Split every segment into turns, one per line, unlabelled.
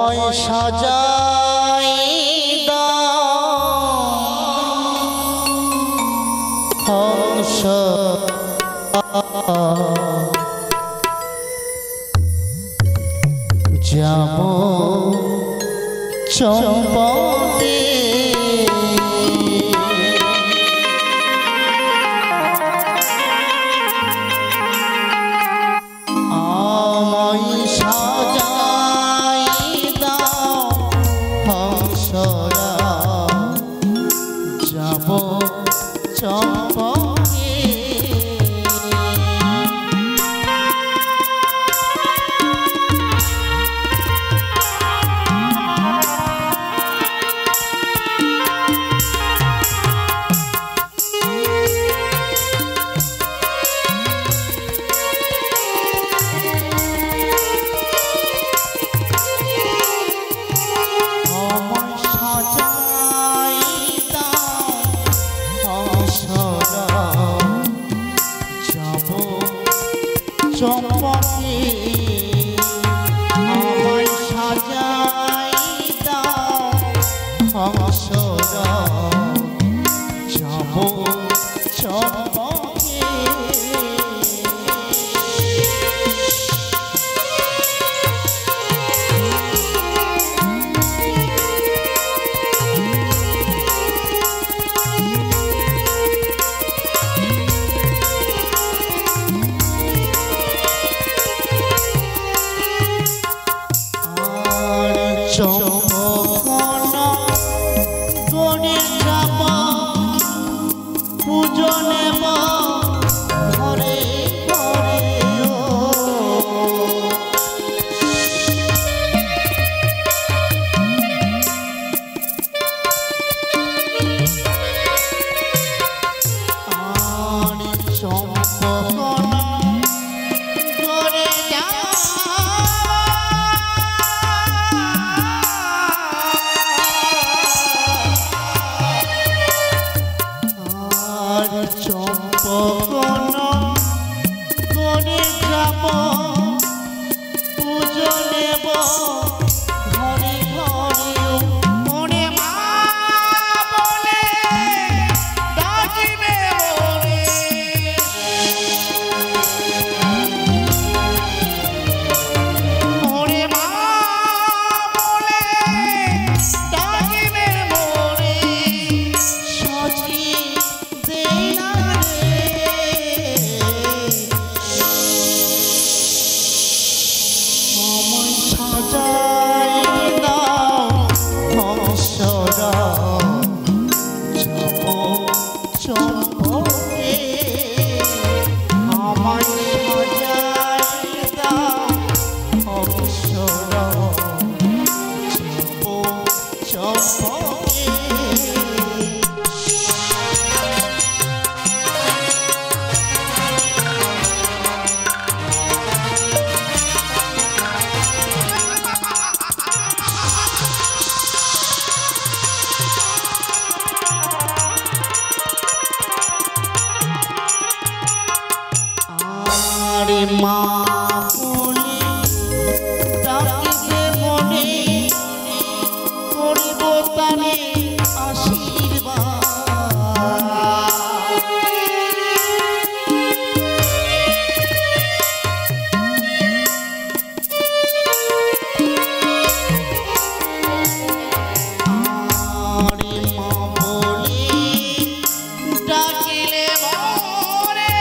আমায় সাজাই দাও হংস যাব চম্পকে আমায় সাজাই দাও হংসরা যাব চম্পকে চম্পকে আমায় সাজাই দাও হংসরা যাব চম্পকে চম্পকনা গড়ে যাব পুজো নেব ঘরে ঘরে আর চম্পকনা গড়ে যাব চম্পকনা গড়ে যাব পুজো নেব ঘরে ঘরে মনে মা বলে ডাকিবে মনে মনে মা বলে ডাকিবে মনে সাজিয়ে দেই না আমায় সাজাই দাও হংসরা যাব চম্পকে আমায় সাজাই দাও হংসরা যাব চম্পকে আরে মা বলে ডাকিবে মনে করিব তারে আশীর্বাদ আরে মা বলে ডাকিলে মনে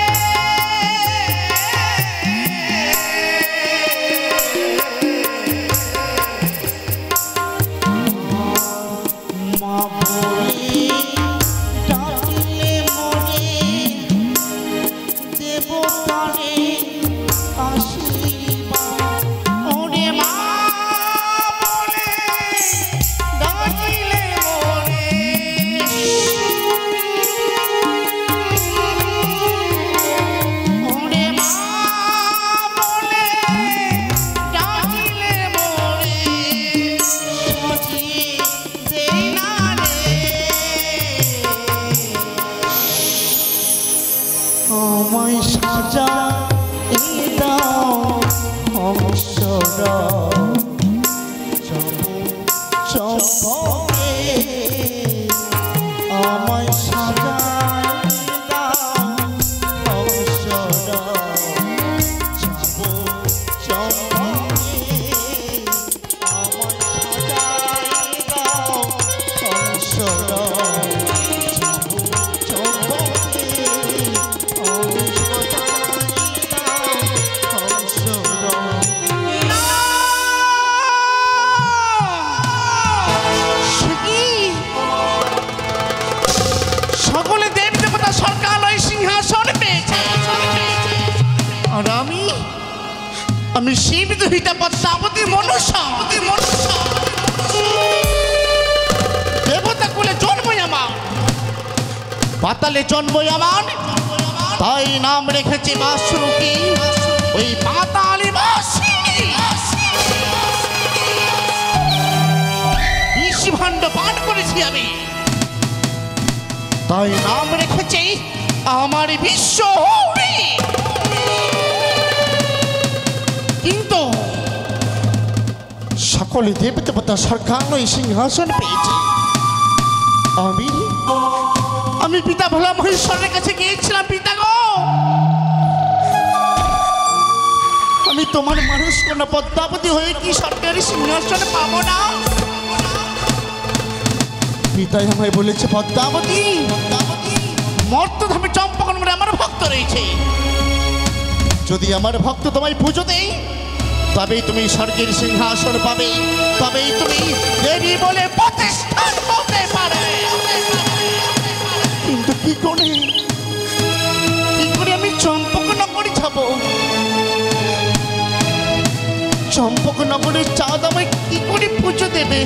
মা বলে ডাকিলে মনে দেব তারে আশীর্বাদ ওরে মা বলে ডাকিলে মনে ওরে মা বলে ডাকিলে মনে সাজিয়ে দেই না রে আমায় সাজাই দাও হংসরা যাব চম্পকে আমায় সাজায় দাও অবসর যাব চম্পকে আমায় সাজায় দাও অবসর যাব চম্পকে আমায় সাজায় দাও অবসর সকলে দেব দেবতা সরকার সিংহাসন পেয়েছে আর আমি শিব দুহিতা পদ্মাবতী মনুষ্য দেবতা কুলে জন্মই আমার পাতালে জন্মই আমার তাই নাম রেখেছি বাসুকি ওই পাতালি বাসিনী বিষ ভাণ্ড পান করেছি আমি তাই নাম রেখেছি আমার বিশ্ব কিন্তু সকলে দেবদেবতা সরকার ওই সিংহাসন পেয়েছে আমি পিতা ভোলা মহেশ্বরের কাছে গিয়েছিলাম পিতা গো আমি তোমার মানুষ কোন পদ্মাবতী হয়ে কি সরকারি সিংহাসন পাবো না পিতাই আমায় বলেছে পদ্মাবতী মর্তধামে চম্পকনগরে আমার ভক্ত রয়েছে যদি আমার ভক্ত তোমায় পুজো দেই তবেই তুমি স্বর্গের সিংহাসন পাবে তবেই তুমি দেবী বলে প্রতিষ্ঠান করতে পারে কিন্তু কি করে আমি চম্পকনগরে যাব চম্পকনগরের চাঁদ আমায় কি করে পুজো দেবে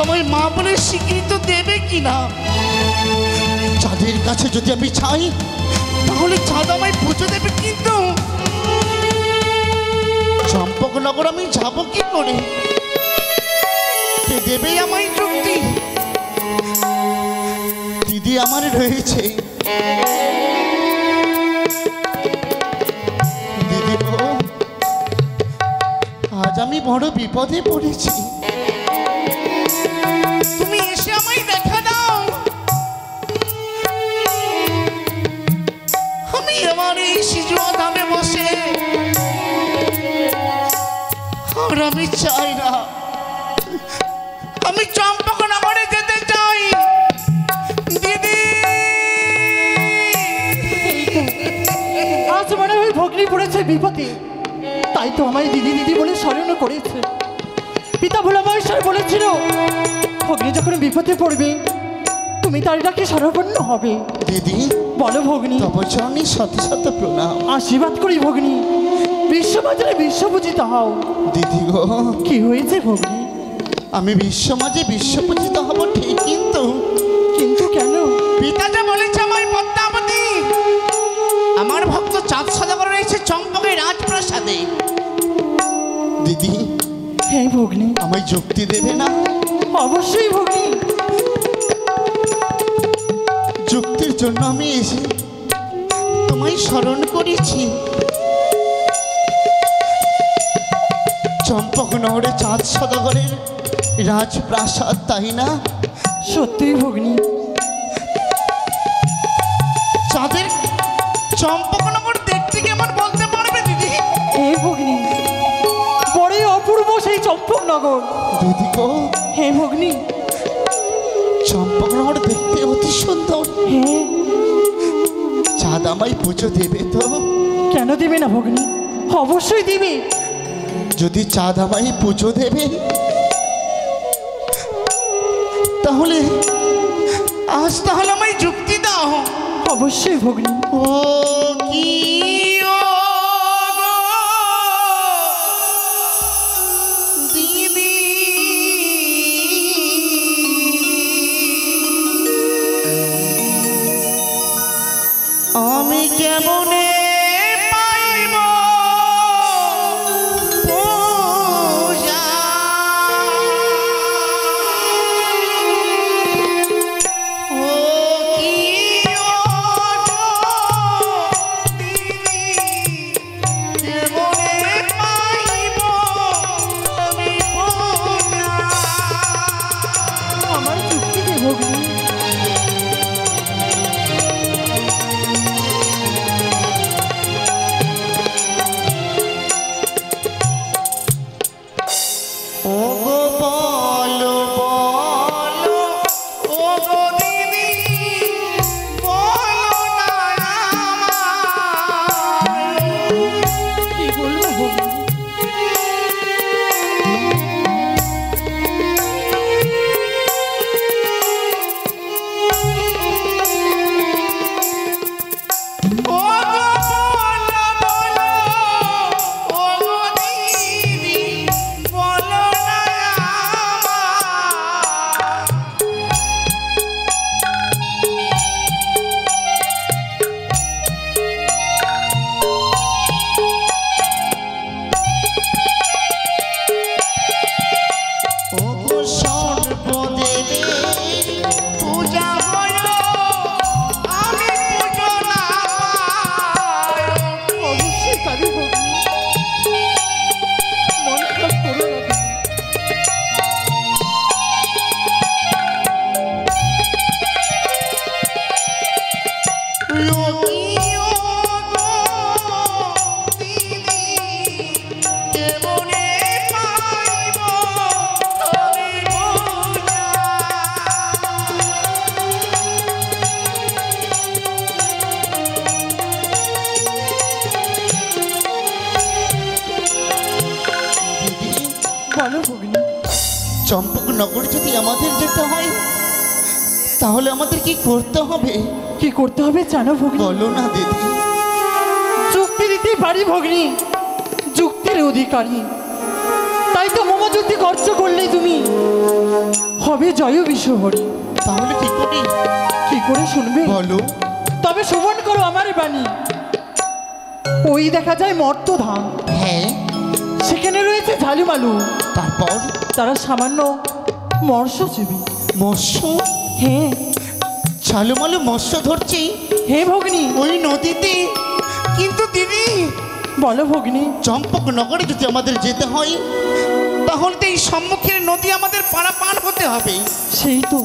আমায় মা বলে স্বীকৃত দেবে কিনা চাঁদের কাছে যদি আমি চাই তাহলে চাঁদ আমায় পুজো দেবে কিন্তু চম্পকনগর আমি যাব কি করে কে দেবে আমায় যুক্তি দিদি আমার রয়েছে দিদি আজ আমি বড় বিপদে পড়েছি তুমি এসে আমায় দেখা দাও আমি আমার এই সিজুয়া ধামে বসে আর আমি চাই না আমি চম্পকনগরে যেতে চাই দিদি
আজ মনে হয় ভগ্নি পড়েছে বিপদে তাই তো আমায় দিদি দিদি বলে স্মরণ করেছে পিতা ভোলা মহেশ্বর বলেছিল ভগ্নি যখন বিপদে পড়বে তুমি তার ডাকে শরণাপন্ন হবে
দিদি
বলো ভগ্নি
তপচরণী শত শত প্রণাম
আশীর্বাদ করি ভগ্নি বিশ্ববাজারে বিশ্বপূজিত হও
দিদি গো
কি হয়েছে ভগ্নি
আমি বিশ্বমাঝে বিশ্বপূজিত হব ঠিক কিন্তু
কেন
পিতা যা বলেছে আমায় পদ্মাবতী আমার ভক্ত চাঁদ সদাগর রয়েছে চম্পকের রাজপ্রাসাদে দিদি
হ্যাঁ ভগ্নি
আমায় যুক্তি দেবে না
অবশ্যই ভগ্নি
যুক্তির জন্য আমি এসে তোমায় স্মরণ করেছি চম্পকনগরে চাঁদ সদাগরের রাজপ্রাসাদ তাই না
সত্যি ভগ্নি
চাঁদের চম্পকনগর দেখতে কেমন বলতে পারবে দিদি
হে ভগ্নি বড়ই অপূর্ব সেই চম্পকনগর
দিদি গো
হে ভগ্নি
চম্পকনগর দেখতে অতি সুন্দর
হ্যাঁ
চাঁদ আমায় পুজো দেবে তো
কেন দিবে না ভগ্নি অবশ্যই দিবে
যদি চাঁদ আমায় পুজো দেবে তাহলে আমায় যুক্তি দাও
অবশ্যই ভগ্নি
ও কি ও গো দিদি আমি কেমনে ও গো বলো বলো ও গো দিদি বলো না আমায়।
কি বলবো ভগ্নী?
ও গো বলো বলো ও গো দিদি বলো না আমায়। ও গো সর্বদেবের পূজা হলো আমি পুজো না
অবশ্যই পারি ভগ্নী, মন খারাপ করো না তুমি।
লোকিও গো দিদি কেমনে পাইব আমি পূজা। দিদি
বলো ভগ্নী,
চম্পকনগর যদি আমাদের যেতে হয় তাহলে আমাদের কি করতে হবে
কি করতে হবে জানো ভগ্নী?
বলো না দিদি।
যুক্তি দিতে পারি ভগ্নী, যুক্তির অধিকারী। তাই তো মমযুক্তি খরচ করলেই তুমি হবে জয় বিশ্বহরি।
তাহলে কি করি
কি করে শুনবে?
বলো।
তবে শ্রবণ করো আমার বাণী। ওই দেখা যায় মর্তধাম,
হ্যাঁ,
সেখানে রয়েছে ঝালুমালু,
তারপর
তারা সামান্য মৎস্যজীবী।
মৎস্য
হ্যাঁ
ঝালুমালু মৎস্য ধরছি
হে ভগ্নী।
ওই নদীতে। কিন্তু দিদি
বলো ভগ্নী,
চম্পকনগরে যদি আমাদের যেতে হয় তাহলে তো এই সম্মুখের নদী আমাদের পারাপার হতে হবে।
সেই তো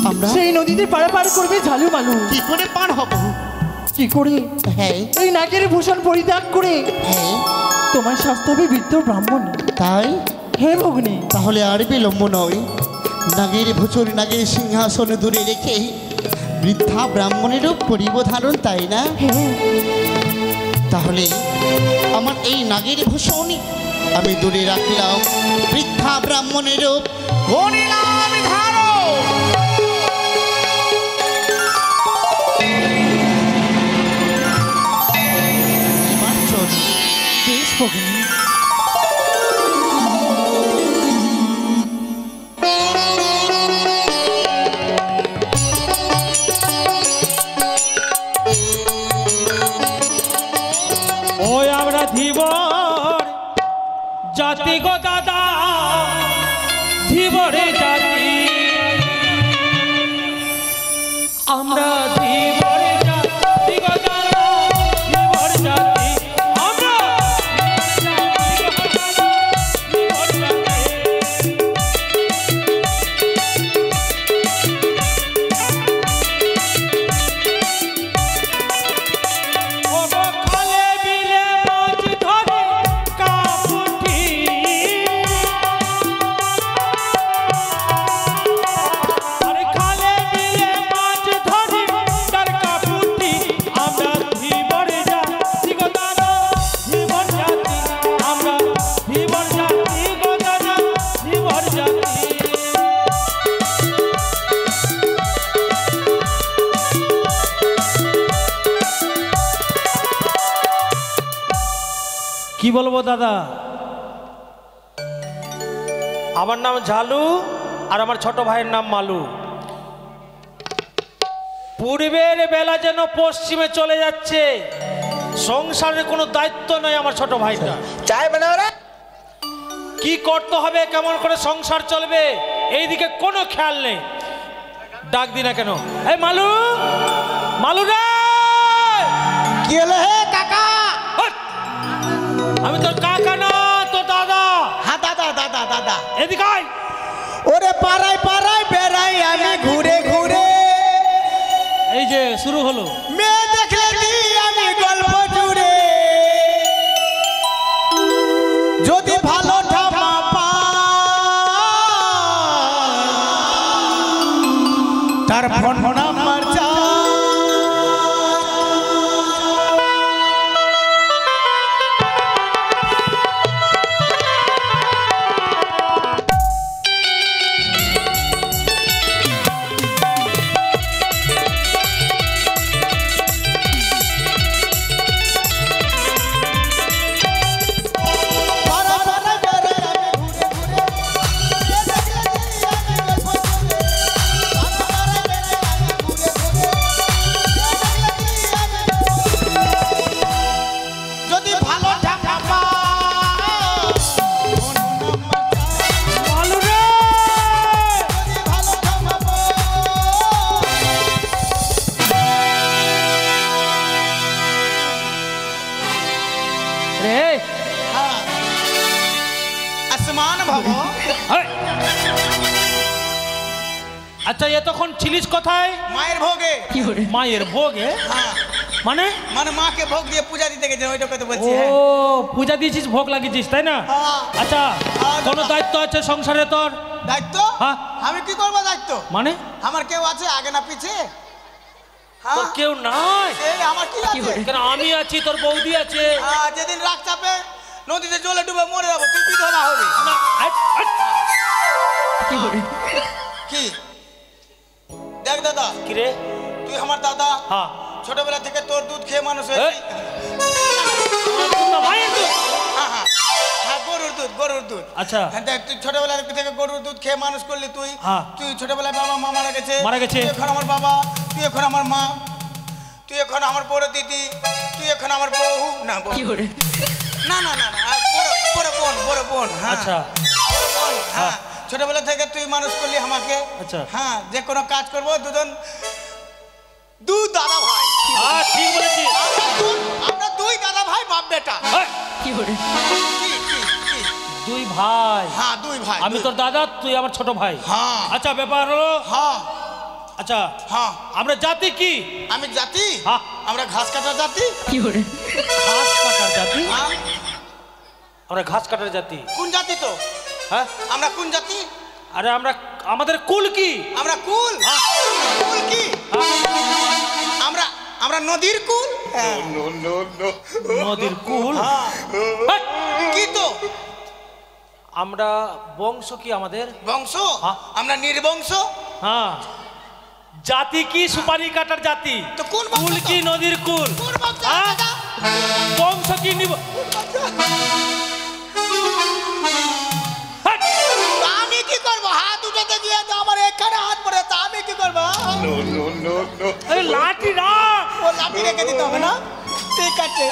আমরা
সেই নদীতে পারাপার করবে ঝালুমালু।
কি করে পার হব?
কি করে?
হ্যাঁ
এই নাগের ভূষণ পরিত্যাগ করে
হ্যাঁ,
তোমার স্বাস্থ্য হবে বৃদ্ধ ব্রাহ্মণ।
তাই
হে ভগ্নী,
তাহলে আর বিলম্ব নয়, নাগের ভুচুর নাগের সিংহাসন দূরে রেখে বৃদ্ধা ব্রাহ্মণেরও পরিবধারণ, তাই না?
হ্যাঁ
তাহলে আমার এই নাগের ভূষণ আমি দূরে রাখলাম, বৃদ্ধা ব্রাহ্মণেরও করিলাম ধারণ। এবার চল।
বেশ ভগ্নী।
ওই আমরা ধীবর জাতি গো দাদা, ধীবরে জাতি আমরা, ধীবরে জাতি গো দাদা, ধীবর জাতি আমরা, ধীবর জাতি। ও গো খালে বিলে মাছ ধরে কাপুটি, আরে খালে বিলে মাছ ধরে তার কাপুটি আমরা, ধীবর জাতি গো দাদা, ধীবর জাতি আমরা, ধীবর জাতি গো দাদা, ধীবর জাতি। কি বলবো দাদা, আমার নাম ঝালু আর আমার ছোট ভাইয়ের নাম মালু। পূর্বের বেলা যেন পশ্চিমে চলে যাচ্ছে, সংসারের কোনো দায়িত্ব নয় আমার ছোট ভাইটা।
চায় বানাও রে।
কি করতে হবে, কেমন করে সংসার চলবে, এইদিকে কোনো খেয়াল নেই। ডাক দি না কেন? এই মালু, মালু রে!
কি হলো হে কাকা?
হট! আমি তোর কাকা না, তোর দাদা।
হ্যাঁ দাদা দাদা দাদা।
এদিকে আয়।
ওরে পাড়ায় পাড়ায় বেড়াই আমি ঘুরে ঘুরে,
এই যে শুরু হলো।
মেয়ে দেখলে দিই আমি গল্প জুড়ে, যদি ভালো ঠামা পাই আসমান ভাবো।
এই! আচ্ছা এতক্ষণ ছিলিস কোথায়?
মায়ের ভোগে।
মায়ের ভোগে?
হ্যাঁ
মানে
মানে মাকে ভোগ দিয়ে পূজা দিতে গেছে, ওইটাকে তো
ও
বলছি। হ্যাঁ।
পূজা দিয়েছিস, ভোগ লাগিয়েছিস, তাই না?
হ্যাঁ।
আচ্ছা
হ্যাঁ,
কোনো
দাদা।
দায়িত্ব আছে সংসারে তোর?
দায়িত্ব?
হ্যাঁ।
আমি কি করবো দায়িত্ব?
মানে
আমার কেউ আছে আগে না পিছে?
তোর
হ্যাঁ
কেউ নাই?
এই আমার কি আছে?
কেন আমি আছি, তোর বৌদি আছে।
যেদিন রাগ চাপে নদীতে জলে ডুবে মরে যাবো, তুই বিধবা হবি।
না, আট, আট।
কি দেখ দাদা,
কি রে?
তুই আমার দাদা,
হ্যাঁ
ছোটবেলা থেকে তোর দুধ খেয়ে মানুষ
এই।
হয়েছি।
না, মায়ের দুধ।
হ্যাঁ হ্যাঁ হ্যাঁ, গরুর দুধ।
আচ্ছা।
হ্যাঁ, দেখ তুই ছোটবেলা থেকে গরুর দুধ খেয়ে মানুষ করলি তুই।
হ্যাঁ।
তুই ছোটবেলায় বাবা মা মারা গেছে।
মারা গেছে।
তুই এখন আমার বাবা, তুই এখন আমার মা, তুই এখন আমার বড় দিদি, তুই এখন আমার বউ। না না না না না, বড় বোন। হ্যাঁ।
আচ্ছা।
বড় বোন, হ্যাঁ। ছোটবেলা থেকে তুই মানুষ করলি আমাকে।
আচ্ছা।
হ্যাঁ, যে কোনো কাজ করবো দুজন দু দাদা ভাই।
ঠিক বলেছিস।
আমরা দুই দাদা ভাই বাপ বেটা।
এই,
কি?
দুই ভাই।
হ্যাঁ দুই ভাই।
আমি তোর দাদা, তুই আমার ছোট ভাই।
হ্যাঁ।
আচ্ছা ব্যাপার হলো,
হ্যাঁ
আচ্ছা
হ্যাঁ।
আমরা জাতি কি?
আমি জাতি?
হ্যাঁ।
আমরা ঘাস কাটার জাতি।
ঘাস কাটার জাতি?
হ্যাঁ।
আমরা ঘাস কাটার জাতি।
কোন জাতি তো?
হ্যাঁ
আমরা কোন জাতি?
আরে আমরা, আমাদের কুল কি?
আমরা কুল।
হ্যাঁ।
কুল কি?
হ্যাঁ,
আমরা নদীর কুল।
নদীর কুল?
হ্যাঁ।
হ্যাঁ,
কি তো?
আমরা বংশ কি আমাদের?
বংশ?
হ্যাঁ।
আমরা নির্বংশ।
হ্যাঁ। জাতি কি? সুপারি কাটার জাতি।
তো কোন বংশ
কুল
তো?
কি? নদীর কুল।
কোন বংশ
হ্যাঁ?
দাদা?
বংশ কি? হ্যাঁ,
আমি কি করবো? হাত উঠাতে গিয়ে তো আমার এখানে হাত পড়ে, তা আমি কি করবো?
আরে লাঠি না।
ও লাঠি রেখে দিতে হবে না? ঠিক আছে।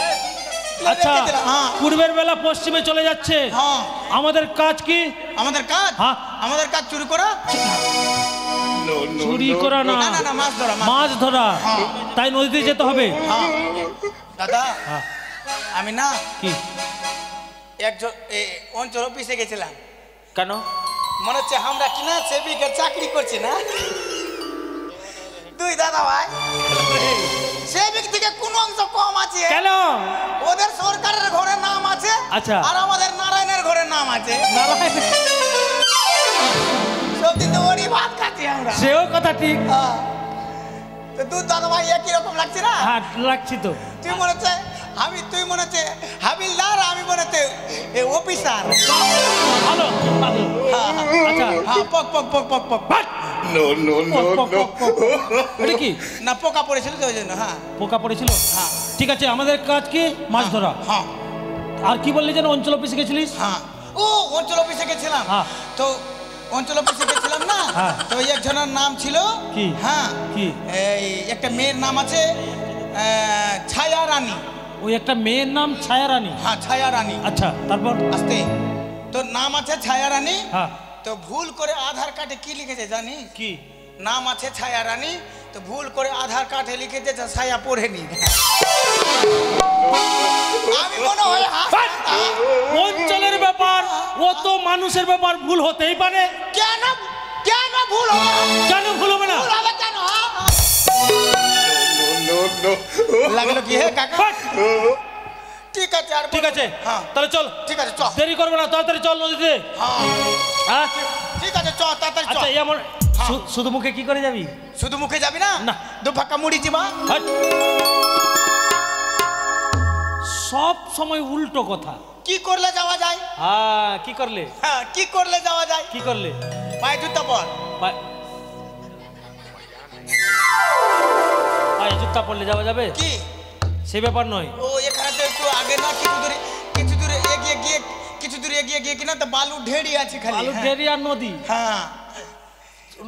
আচ্ছা
রেখে দিলাম। হ্যাঁ।
পূর্বের বেলা পশ্চিমে চলে যাচ্ছে।
হ্যাঁ।
আমাদের কাজ কি?
আমাদের কাজ?
হ্যাঁ।
আমাদের কাজ চুরি করা?
চুরি করা না,
না না না, মাছ ধরা।
মাছ ধরা।
হ্যাঁ।
তাই নদীতে যেতে হবে।
হ্যাঁ। দাদা
হ্যাঁ।
আমি না
কি?
একজন অঞ্চল অফিসে গেছিলাম।
কেন?
মনে হচ্ছে আমরা কিনা সেবিকের চাকরি করছি না, দুই দাদা ভাই। সেবিক থেকে কোন অংশ কম আছে?
কেন?
ওদের সরকারের ঘরের নাম আছে।
আচ্ছা।
আর আমাদের নারায়ণের ঘরের নাম আছে। সব দিন তো ওরই ভাত খাচ্ছি আমরা।
সেও কথা ঠিক।
হ্যাঁ। তো দুই দাদা ভাই একই রকম লাগছে না?
হ্যাঁ লাগছি তো।
তুই মনে হচ্ছে তুই মনে হচ্ছে হাবিলদার, আমি মনে হচ্ছে অফিসার।
ভালো ভালো। আচ্ছা
হ্যাঁ, পক পক পক পক পক।
ভাট! পক, পক, পক, পক। এটা কি?
না, পোকা পড়েছিল তো ওই জন্য। হ্যাঁ
পোকা পড়েছিল?
হ্যাঁ
ঠিক আছে, আমাদের কাজ কি? মাছ ধরা।
হ্যাঁ
আর কি বললি যেন অঞ্চল অফিসে গেছিলিস?
হ্যাঁ। ও অঞ্চল অফিসে গেছিলাম।
হ্যাঁ।
তো অঞ্চল অফিসে গেছিলাম না।
হ্যাঁ।
তো একজনের নাম ছিল
কি?
হ্যাঁ
কি?
এই একটা মেয়ের নাম আছে ছায়া রানী।
ওই একটা মেয়ের নাম ছায়া রানী?
হ্যাঁ, ছায়া রানী।
আচ্ছা তারপর?
আস্তে, তোর নাম আছে ছায়া রানী।
হ্যাঁ।
তো ভুল করে আধার কার্ডে কি লিখেছে জানিস?
কি?
নাম আছে ছায়া রানী, তো ভুল করে আধার কার্ডে লিখেছে ছায়া পড়েনি। আমি মনে হয়
ভাট! অঞ্চলের ব্যাপার, ও তো মানুষের ব্যাপার, ভুল হতেই পারে।
কেন কেন ভুল হবে?
কেন ভুল হবে না?
ভুল হবে কেন? লাগলো কি হে কাকা?
ভাট!
ঠিক আছে, আর
ঠিক আছে,
হ্যাঁ
তাহলে চল।
ঠিক আছে, চ।
দেরি করবে না, তাড়াতাড়ি চল নদীতে।
হ্যাঁ
হ্যাঁ
ঠিক আছে, চ তাড়াতাড়ি চ।
আচ্ছা এমন শুধু মুখে কি করে যাবি?
শুধু মুখে যাবি না?
না।
দু ফাঁকা মুড়ি দিবা।
হাট! সব সময় উল্টো কথা।
কি করলে যাওয়া যায়?
হ্যাঁ কি করলে?
হ্যাঁ, কি করলে যাওয়া যায়?
কি করলে?
পায়ে জুতা পর।
পায়ে জুতা পরলে যাওয়া যাবে?
কি?
সে ব্যাপার নয়।
ও এখানে তো একটু আগে না, কিছু দূরে এগিয়ে গিয়ে কিনা তো বালু ঢেড়ি আছে খালি।
আলু
হ্যাঁ।
ঢেরি আর নদী।
হ্যাঁ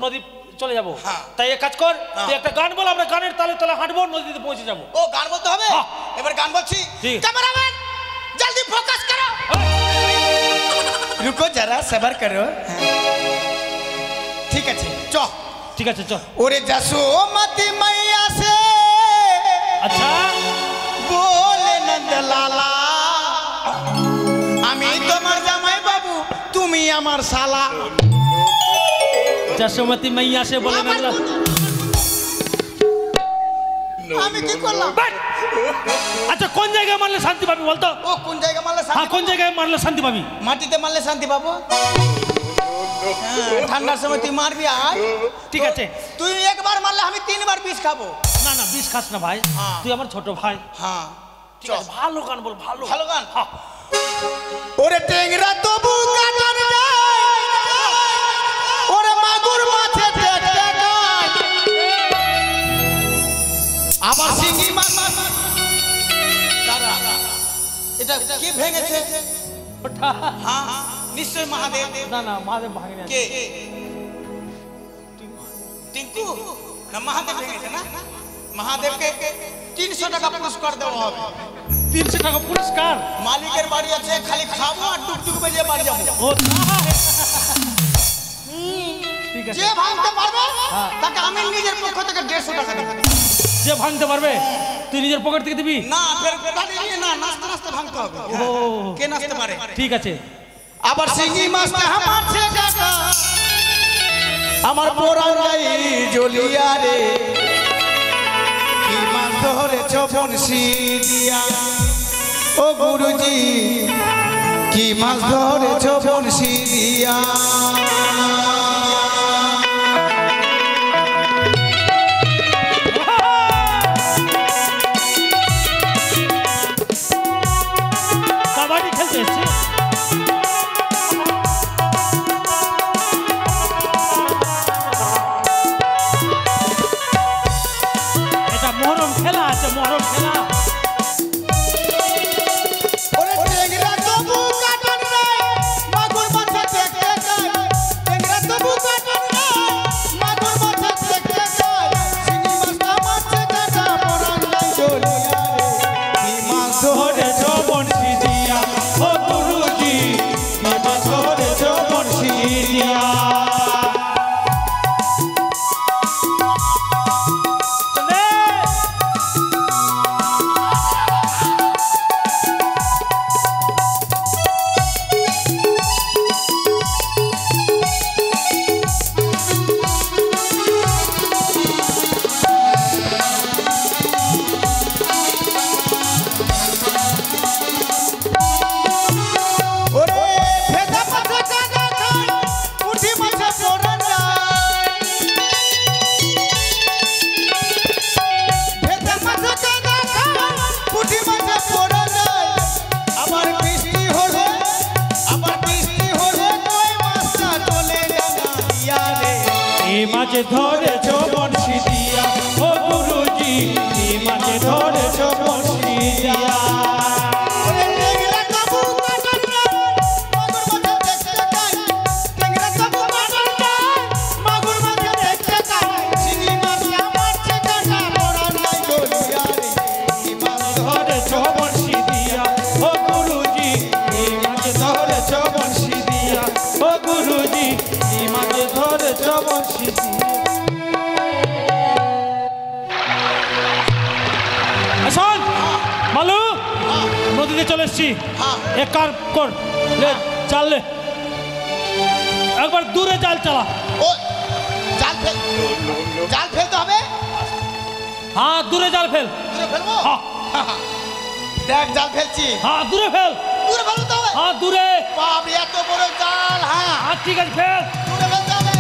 নদী চলে যাবো।
হ্যাঁ।
তাই এক কাজ কর,
হ্যাঁ।
তুই একটা গান বল, আমরা গানের তালে তালে হাঁটবো, নদীতে পৌঁছে যাবো।
ও গান বলতে হবে?
হ্যাঁ।
এবার গান বলছি।
ঠিক।
ক্যামেরাম্যান জলদি ফোকাস করো। রুকো যারা, সবার করো। ঠিক আছে, চ।
ঠিক আছে চল।
ওরে যশোমতি मैया से
আচ্ছা
बोले नंद लाला, আমি তোমার জামাই বাবু, তুমি আমার শালা।
যশোমতি মাইয়া সে বলে না
আমি কি করলাম?
আচ্ছা কোন জায়গায় মারলে শান্তি পাবি বলতো?
ও কোন জায়গায় মারলে
হ্যাঁ কোন জায়গায় মারলে শান্তি পাবি?
মাটিতে মারলে শান্তি পাবো। ঠান্ডার সময় তুই মারবি আর
ঠিক আছে
তুই একবার মারলে আমি 3 বার বিষ খাবো।
না না বিষ খাস না ভাই, তুই আমার ছোট ভাই।
হ্যাঁ
ঠিক আছে ভালো গান বল, ভালো
ভালো গান।
হ্যাঁ।
ওরে টেংরা তবু কাটার যায়, ওরে মাগুর মাছে দেখতে যায়, আবার শিঙি মাছ। দাঁড়া, এটা কে ভেঙেছে? হ্যাঁ নিশ্চয় মহাদেব।
না না মহাদেব ভাঙে না।
কে? টিঙ্কু না মহাদেব ভেঙেছে না? মহাদেবকে 300 টাকা পুরস্কার দেওয়া হবে।
300 টাকা পুরস্কার?
মালিকের বাড়ি আছে, খালি খাবো আর টুকটুক বেজে বাড়ি যাবো।
ও তাই? ঠিক আছে
যে ভাঙতে পারবে তাকে আমি নিজের পক্ষ থেকে 150 টাকা দেব।
যে ভাঙতে পারবে তুই নিজের পকেট থেকে দিবি?
না ফের গাড়ি নিয়ে না, নাস্তা নাস্তা ভাঙতে হবে।
ও
কে নাচতে পারে?
ঠিক আছে।
আবার শিঙি মাছটা আমার ছে কাকা, আমার পোড়ার গাই জ্বলিয়া রে, কি মাছ ধরেছ বনশি দিয়া, ও গুরুজি কি মাছ ধরেছ বনশি দিয়া।
কাবাডি খেলতে এসছি। এটা মহরম খেলা আছে, মহরম খেলা।
ওরে টেংরা তবু কাটার নাই, মাগুর মাছে দেখতে যায়, টেংরা তবু কাটার নাই, মাগুর মাছে দেখতে যায়, শিঙি মাছটা মাছে কাটা পোড়ার গাই জ্বলিয়া রে, কি মাছ ধরেছ বনশি দিয়া, ও গুরুজি কি মাছ ধরেছ বনশি দিয়া। ওরে ভেদা মাছে কাটা খায়, পুঁটি মাছে পোড়া যায়, ভেদা মাছে কাটা খায়, পুঁটি মাছে পোড়া যায়, আবার বৃষ্টি হলে কই মাছটা চলে জানা দিয়া রে,
এই মাঝে ধরেছ বনশি দিয়া, ও গুরুজি এই মাঝে ধরেছ বনশি দিয়া।
ওরে টেংরা তবু কাটার নাই, মাগুর মাছে দেখতে যায়, টেংরা তবু কাটার নাই, মাগুর মাছে দেখতে যায়, শিঙি মাছটা মাছে কাটা পোড়ার গাই জ্বলিয়া রে, কি মাছ
ধরেছ বনশি দিয়া, ও গুরুজি এই মাঝে ধরেছ বনশি দিয়া, ও গুরুজি এই মাঝে ধরেছ বনশি দিয়া। শোন মালু, নদীতে চলে এসছি। এক কার কর, লে চাল লে, একবার দূরে জাল চালা।
ও জাল ফেলতে হবে।
হ্যাঁ দূরে জাল ফেল।
দূরে ফেলবো?
হ্যাঁ
দেখ জাল ফেলছি।
হ্যাঁ দূরে ফেল।
দূরে ফেলতে হবে?
হ্যাঁ দূরে।
বাপ রে, এত বড় জাল। হ্যাঁ
হ্যাঁ ঠিক আছে ফেল।
দূরে ফেলতে হবে।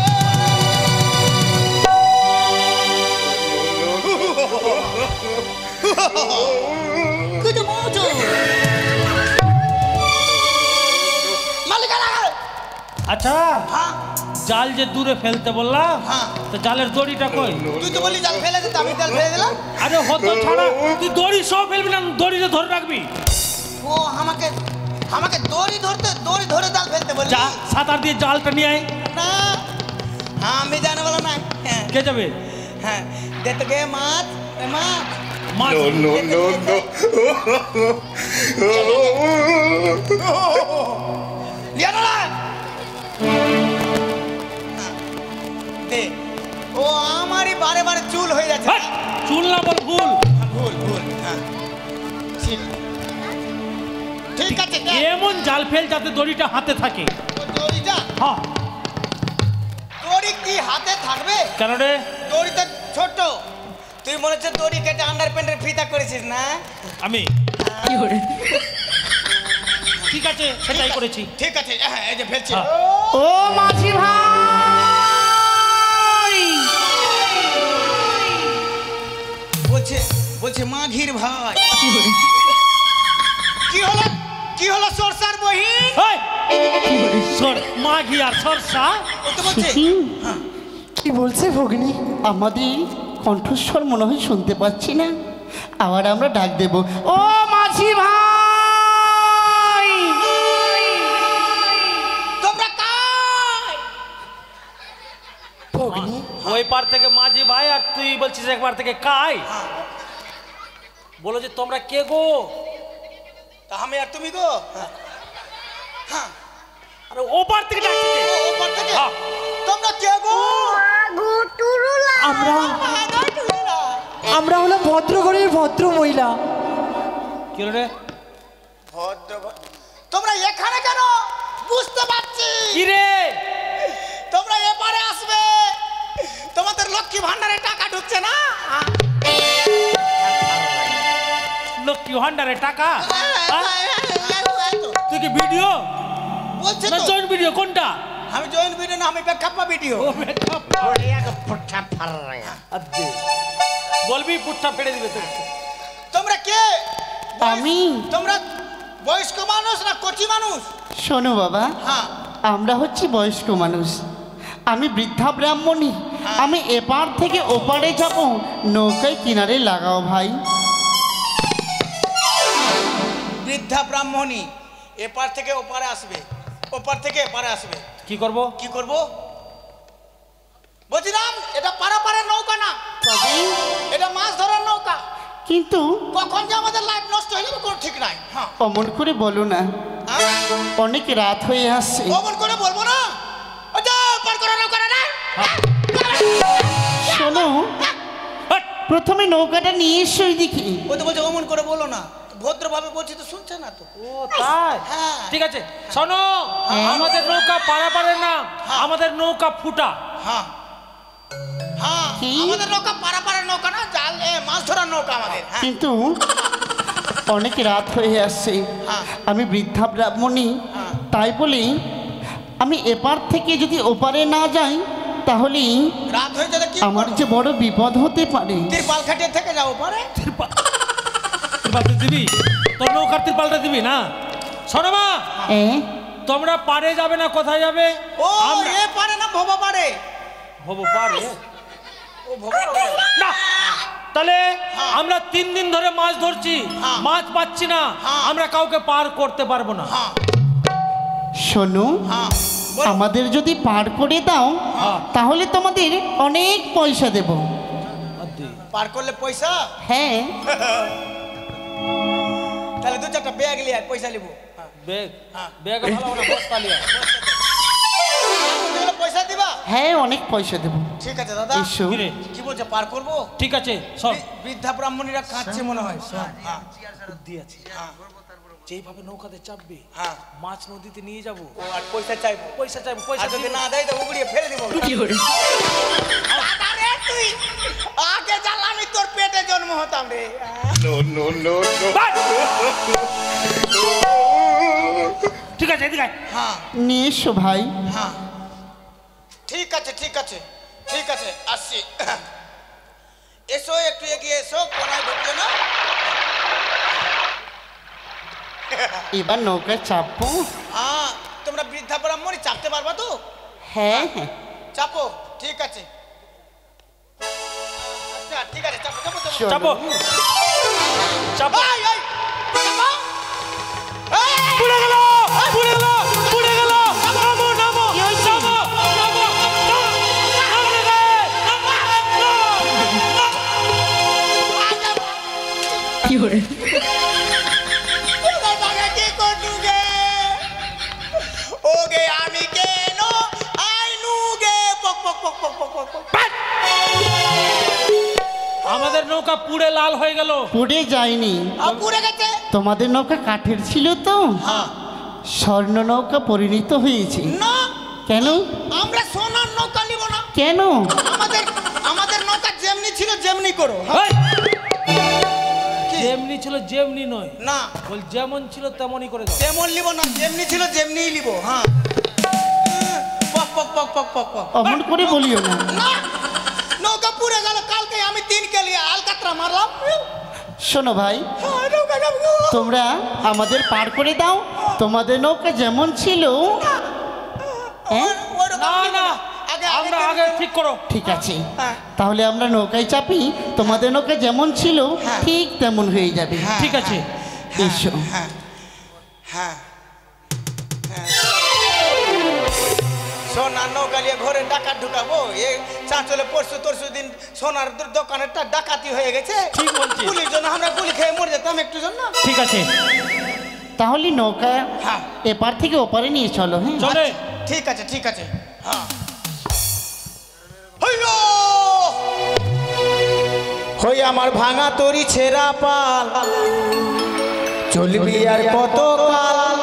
মালিকানা
আচ্ছা
হ্যাঁ
জাল যে দূরে ফেলতে বললাম,
হ্যাঁ।
তো জালের দড়িটা কই?
তুই তো বললি জাল ফেলে দিতে, আমি জাল ফেলে দিলাম।
আরে হতো ছাড়া, তুই দড়ি সব ফেলবি না, দড়িতে ধরে রাখবি।
ও আমাকে দড়ি ধরে জাল ফেলতে বললি?
যা সাঁতার দিয়ে জালটা নিয়ে আয়।
না হ্যাঁ আমি জানে বলো না। হ্যাঁ
কে যাবে?
হ্যাঁ দে তো গে মাছ মাছ
মাছ
লিয়া না দে। ও আমারই বারে বারে চুল হয়ে যাচ্ছে।
হাট, চুল না বল ভুল।
ভুল হ্যাঁ ঠিক আছে দে।
এমন জাল ফেল যাতে দড়িটা হাতে থাকে।
দড়িটা
হ্যাঁ
দড়ি কি হাতে থাকবে?
কেন রে?
দড়ি তো ছোট, তুই মনে হচ্ছে দড়ি কেটে আন্ডার প্যান্টের ফিতা করেছিস না?
আমি ঠিক আছে সেটাই করেছি।
ঠিক আছে, হ্যাঁ এই যে ফেলছি।
হ্যাঁ।
ও মাঝি ভাই,
বলছে বলছে মাঘির ভাই। কি হলো সরসার বহিন?
মাঘি আর সরসা
ও তো বলছে
কি বলছে ভগ্নি?
আমাদের কণ্ঠস্বর মনে হয় শুনতে পাচ্ছি না, আবার আমরা ডাক দেব। ও মাঝি ভাই,
তোমরা কাই?
ভগ্নি
ওই পার থেকে মাঝি ভাই আর তুই বলছিস একবার থেকে কাই। বলো যে তোমরা কে গো?
তা আমি আর তুমি গো? হ্যাঁ,
আরে ও পার থেকে ডাকছে যে।
ও ওপর থেকে।
হ্যাঁ।
তোমরা কে গো?
আমরা আমরা হলাম ভদ্রগড়ের ভদ্র মহিলা।
কি হলো রে?
তোমরা এখানে কেন? বুঝতে পারছি
কি রে?
তোমরা এপারে আসবে, তোমাদের লক্ষ্মী ভান্ডারে টাকা ঢুকছে না?
লক্ষ্মী ভান্ডারে টাকা? তুই কি ভিডিও
বলছে
না
তো।
জয়েন্ট ভিডিও কোনটা?
আমি জয়েন্ট ভিডিও না, আমি ব্যাকআপা ভিডিও।
ও মেকআপ আদে বলবি পুট্টা ফেড়ে দিবে তোকে।
তোমরা কে?
আমি।
তোমরা বয়স্ক মানুষ না কচি মানুষ?
শোনো বাবা,
হ্যাঁ,
আমরা হচ্ছি বয়স্ক মানুষ, আমি বৃদ্ধা ব্রাহ্মণী, আমি এপার থেকে ওপারে যাব, নৌকায় কিনারে লাগাও ভাই।
বৃদ্ধা ব্রাহ্মণী এপার থেকে ওপারে আসবে, ওপার থেকে এপারে আসবে।
কি করব?
কি করব? বলছিলাম এটা পারাপারের নৌকা না,
তবে
এটা মাছ ধরার নৌকা।
কিন্তু
কখন যে আমাদের লাইফ নষ্ট হয়ে যাবে কোনো ঠিক নাই। হ্যাঁ,
অমন করে বলো না, অনেক রাত হয়ে আসছে।
অমন করে বলবো না। ওই যে পার করা নৌকা না।
শোনো,
হাট!
প্রথমে নৌকাটা নিয়ে এসো দেখি।
ও তো বলছে অমন করে বলো না, ভদ্রভাবে বলছি তো শুনছে না তো।
ও তাই?
হ্যাঁ।
ঠিক আছে শোনো, আমাদের নৌকা পারাপারের না, আমাদের নৌকা ফুটা।
হ্যাঁ হ্যাঁ,
কি?
আমাদের নৌকা পারাপারের নৌকা না, জাল মাছ ধরার নৌকা আমাদের। হ্যাঁ,
কিন্তু অনেক রাত হয়ে আসছে,
হ্যাঁ।
আমি বৃদ্ধা ব্রাহ্মণী, তাই বলে আমি এপার থেকে যদি ওপারে না যাই তাহলে
রাত হয়ে যাবে কি?
আমার যে বড় বিপদ হতে পারে।
তিরপাল খাটিয়ে থেকে যাও পারে।
তিরপালটা দিবি? তোর নৌকার তিরপালটা দিবি না? শোনো মা, তোমরা পারে যাবে না, কোথায় যাবে?
ও
আমরা
এ পারে না, ভবা পারে।
হবো পারে
ও ভবা পারে।
না, তাহলে
হ্যাঁ।
আমরা 3 দিন ধরে মাছ ধরছি,
হ্যাঁ।
মাছ পাচ্ছি না,
হ্যাঁ।
আমরা কাউকে পার করতে পারবো না।
হ্যাঁ
শোনো,
হ্যাঁ, বলো।
আমাদের যদি পার করে দাও
হ্যাঁ।
তাহলে তোমাদের অনেক পয়সা দেব।
পার করলে পয়সা?
হ্যাঁ,
তাহলে 2-4টা ব্যাগ লিয়ে আয়, পয়সা নিব।
ব্যাগ
হ্যাঁ।
ব্যাগ ভালো না, বস্তা লিয়া।
পয়সা দিবা?
হ্যাঁ, অনেক পয়সা দেব।
ঠিক আছে দাদা।
এসো।
কি রে?
কি বলছে, পার করবো?
ঠিক আছে সব
বৃদ্ধা ব্রাহ্মণীরা কাঁদছে মনে হয়। হ্যাঁ
বুদ্ধি আছে।
হ্যাঁ
যেইভাবে নৌকাতে চাপবে,
হ্যাঁ,
মাছ নদীতে নিয়ে যাবো,
আর পয়সা চাইবো।
পয়সা চাইবো, পয়সা
আর যদি
দিবো।
না দেয় তো উগড়িয়ে ফেলে দিব। দাদা রে, তুই আগে জানলে আমি তোর পেটে জন্ম হতাম রে।
বাস! ঠিক আছে এদিকে আয়।
হ্যাঁ
নিয়ে এসো ভাই।
হ্যাঁ, ঠিক আছে ঠিক আছে ঠিক আছে, আসছি। এসো, একটু এগিয়ে এসো, কোনায় ঢুকবে না।
এবার নৌকায় চাপবো।
হ্যাঁ, তোমরা বৃদ্ধা ব্রাহ্মণী চাপতে পারবা তো?
হ্যাঁ হ্যাঁ,
চাপো, ঠিক আছে। আচ্ছা ঠিক আছে, চাপো চাপো চাপো।
চলো।
চাপো চাপো।
এই, এই, চাপো। এই,
পুড়ে গেল, পুড়ে গেল, পুড়ে গেল। নামো, নামো, নামো, নামো, নামো রে,
ওগো বাবা কি করলুগে? ওগে আমি কেন আইনুগে? পক পক পক পক পক পক পক।
আমাদের নৌকা পুড়ে লাল হয়ে গেল।
পুড়ে যায়নি,
পুড়ে গেছে।
তোমাদের নৌকা কাঠের ছিল তো,
হ্যাঁ,
স্বর্ণ নৌকা পরিণত হয়েছে।
না
কেন?
আমরা সোনার নৌকা নিব না।
কেন?
আমাদের আমাদের নৌকা যেমনি ছিল যেমনি করো।
এই! যেমনি ছিল যেমনি নয়,
না
বল যেমন ছিল তেমনই করে দাও।
যেমন নিব না, যেমনি ছিল যেমনিই নিব। হ্যাঁ পক পক পক পক পক পক।
অমন করে বলিও না।
না নৌকা পুড়ে গেল, কালকে আমি 3 কেলি আলকাতরা মারলাম।
শোনো ভাই,
হ্যাঁ, নৌকা নামবো।
তোমরা আমাদের পার করে দাও। তোমাদের নৌকা যেমন ছিল। হ্যাঁ?
ওরকম
না
নিব
না, আমরা আগে ঠিক করো।
ঠিক আছে,
হ্যাঁ।
তাহলে আমরা নৌকায় চাপি। তোমাদের নৌকা যেমন ছিল
হ্যাঁ।
ঠিক তেমন হয়ে যাবে।
হ্যাঁ,
ঠিক আছে।
এসো।
হ্যাঁ হ্যাঁ হ্যাঁ। সোনার নৌকা নিয়ে ঘরে ডাকাত ঢুকাবো। এই চাঁচলে পরশু দিন সোনার দোকানেরটা ডাকাতি হয়ে গেছে।
ঠিক বলছি।
গুলির জন্য আমরা গুলি খেয়ে মরে যেতাম একটু জন্য।
ঠিক আছে,
তাহলে নৌকা
হ্যাঁ।
এপার থেকে ওপারে নিয়ে চলো। হ্যাঁ,
চলে।
ঠিক আছে ঠিক আছে। হ্যাঁ হইয়ো! হই আমার ভাঙা তরি ছেঁড়া পাল, চলবি আর কত কাল,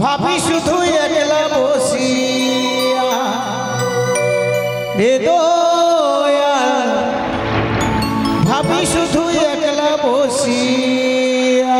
ভাবি শুধু একলা বসিয়া রে দয়াল, ভাবি শুধু একলা বসিয়া।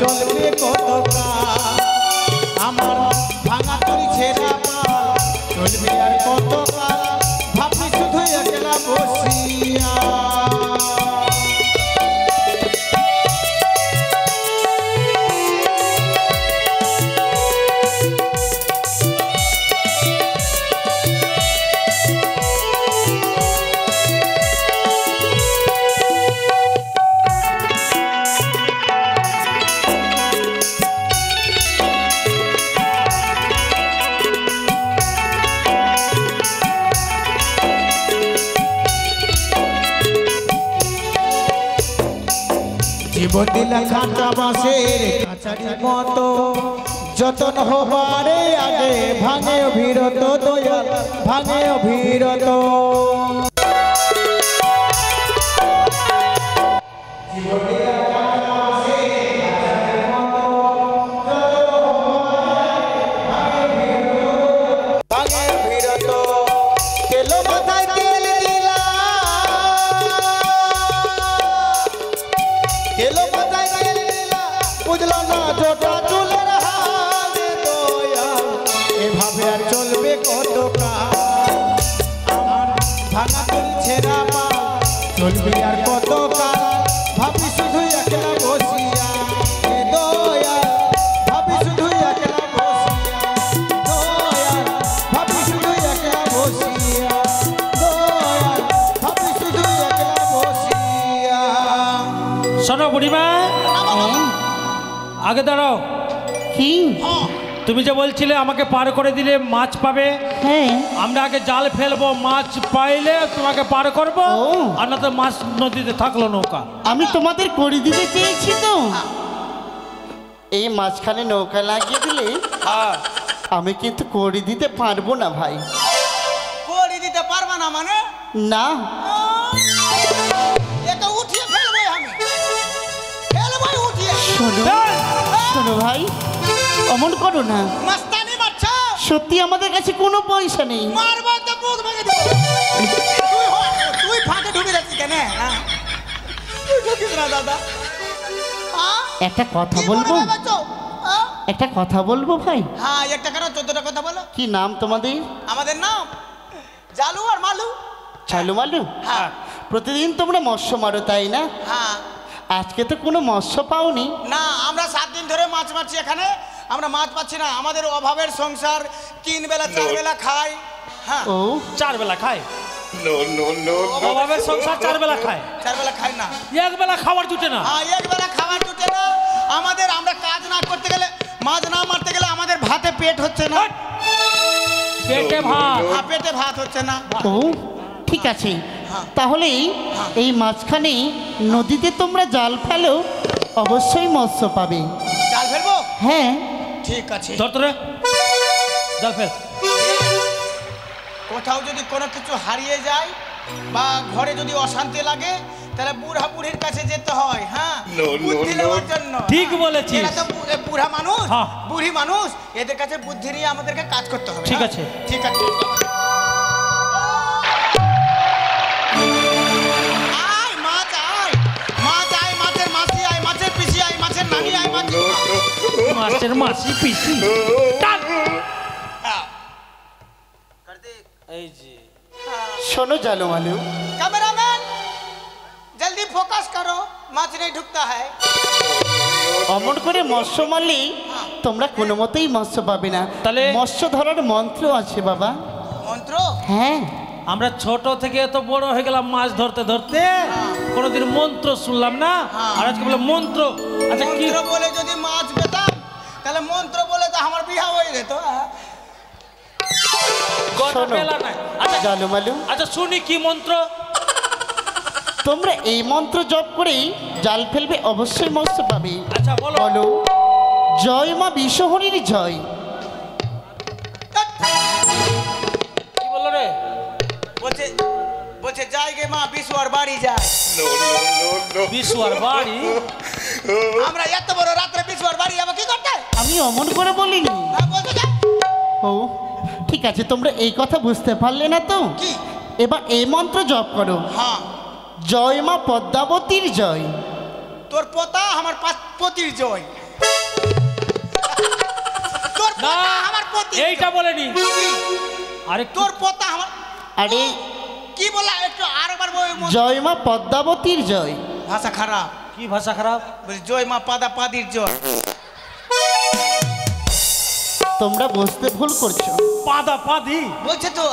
চলবে কত কাল, আমার ভাঙা তরি ছেঁড়া পাল, চলবে আর কত কাল, ভাবি শুধু একলা বসিয়া। জীবন দিলা খাতা বাঁশের কাছারির মতো, যতন হবারে আগে ভাঙে অভিরত দয়াল, ভাঙে অভিরত। ভাঙে অভিরত, তেল মাথায় তেল দিলা, তেলো মাথায় তেল দিলা, বুঝলো না জটা চুলের হাল দয়াল, এভাবে আর চলবে কত কাল, আমার ভাঙা তরি ছেঁড়া পাল, চলবে আর কত কাল, ভাবি শুধু একলা বসিয়া এ দয়াল, ভাবি শুধু একলা বসিয়া দয়াল, ভাবি শুধু একলা বসিয়া দয়াল, ভাবি শুধু একলা বসিয়া।
শোনো বুড়িমা, আগে দাঁড়াও।
কি?
তুমি যে বলছিলে আমাকে পার করে দিলে মাছ পাবে,
হ্যাঁ,
আমরা আগে জাল ফেলবো, মাছ পাইলে তোমাকে পার করবো।
ও।
আর না তো মাছ নদীতে থাকলো নৌকা।
আমি তোমাদের করে দিতে চেয়েছি তো। এই মাঝখানে নৌকা লাগিয়ে দিলে
হ্যাঁ,
আমি কিন্তু করে দিতে পারবো না ভাই।
করে দিতে পারবা না মানে?
না,
এটা উঠিয়ে ফেলবো আমি, ফেলবো উঠিয়ে।
শোনো শোনো ভাই, অমন করো না।
মাস্তানি মারছো?
সত্যি আমাদের কাছে কোনো পয়সা নেই।
মারবা তো মুখ ভেঙে দেবো। তুই ফাঁকে ঢুকে যাচ্ছিস কেন? হ্যাঁ তুই ঢুকিস না দাদা।
একটা কথা বলবো, একটা কথা বলবো ভাই।
হ্যাঁ একটা কেন 14টা কথা বলো।
কি নাম তোমাদের?
আমাদের নাম জালু আর মালু।
চালু মালু?
হ্যাঁ
প্রতিদিন তোমরা মৎস্য মারো তাই না?
হ্যাঁ।
আজকে তো কোনো মৎস্য পাওনি।
না আমরা 7 দিন ধরে মাছ মারছি এখানে, আমরা মাছ পাচ্ছি না। আমাদের অভাবের সংসার, 3 বেলা 4 বেলা খাই। হ্যাঁ
ও
4 বেলা খায়। অভাবের সংসার 4 বেলা খায়,
4 বেলা খাই না,
1 বেলা খাবার জুটে না।
হ্যাঁ 1 বেলা খাবার জুটে না। আমরা কাজ না করতে গেলে, মাছ না মারতে গেলে আমাদের ভাতে পেট হচ্ছে না।
পেটে ভাত,
হ্যাঁ, পেটে ভাত হচ্ছে না।
ও ঠিক আছে, তাহলে এই মাঝখানে নদীতে তোমরা জাল ফেলো, অবশ্যই মৎস্য পাবে।
জাল ফেলবো?
হ্যাঁ
ঠিক আছে।
ধর তোরে জাল ফেল।
কোথাও যদি কোনো কিছু হারিয়ে যায় বা ঘরে যদি অশান্তি লাগে, তাহলে বুড়া বুড়ির কাছে যেতে হয়। হ্যাঁ, বুদ্ধি নেওয়ার জন্য।
ঠিক বলেছিস।
এরা তো বুড়া মানুষ,
হ্যাঁ।
বুড়ি মানুষ, এদের কাছে বুদ্ধি নিয়ে আমাদেরকে কাজ করতে হবে।
ঠিক
হ্যাঁ?
আছে।
ঠিক আছে। আয় মাছ আয়, মাছ আয়, মাছের মাসি আয়, মাছের পিসি আয়, মাছের নানি আয়,
মাছের মাসি পিসি টান। এই যে
শোনো জালমালু,
कैमरामैन जल्दी फोकस करो, माछ नहीं ढुकता है।
অমন করে মৎস্য মারলে তোমরা কোনো মতেই মৎস্য পাবে না।
তাহলে?
মৎস্য ধরার মন্ত্র আছে বাবা।
मंत्र?
হ্যাঁ,
আমরা ছোট থেকে এত বড় হয়ে গেলাম মাছ ধরতে ধরতে, কোনোদিন মন্ত্র শুনলাম না, আর আজকে বলে মন্ত্র। আচ্ছা কি
मंत्र बोले যদি মাছ পেতাম, তাহলে মন্ত্র বলে তো আমার বিয়া হয়ে যেত।
কথা
শোনো
পেলা নাই। আচ্ছা
জালমালু,
আচ্ছা শুনি কি মন্ত্র।
তোমরা এই মন্ত্র জপ করেই জাল ফেলবে, অবশ্যই মৎস্য পাবে।
আচ্ছা বলো।
বলো, জয় মা বিশ্বহরীর জয়।
কি বললো রে?
বলছে বলছে যাই গে মা বিশুয়ার বাড়ি যায়।
বিশুয়ার বাড়ি?
আমরা এত বড় রাত্রে বিশুয়ার বাড়ি যাবো কি করতে?
আমি অমন করে বলিনি।
বলছে যা।
ও ঠিক আছে, তোমরা এই কথা বুঝতে পারলে না তো?
কি?
এবার এই মন্ত্র জপ করো,
হ্যাঁ,
জয় মা পদ্মাবতীর জয়।
তোর পোতা আমার পতির জয়। তোর
না,
পোতা আমার পতি।
এইটা বলেনি। আরে
তোর পোতা আমার,
আরে
কি বলা একটু আরেকবার
জয় মা পদ্মাবতীর জয়।
ভাষা খারাপ।
কি ভাষা খারাপ?
বলছি জয় মা পাদির জয়।
তোমরা বুঝতে ভুল করছো।
পাদি
বলছে তো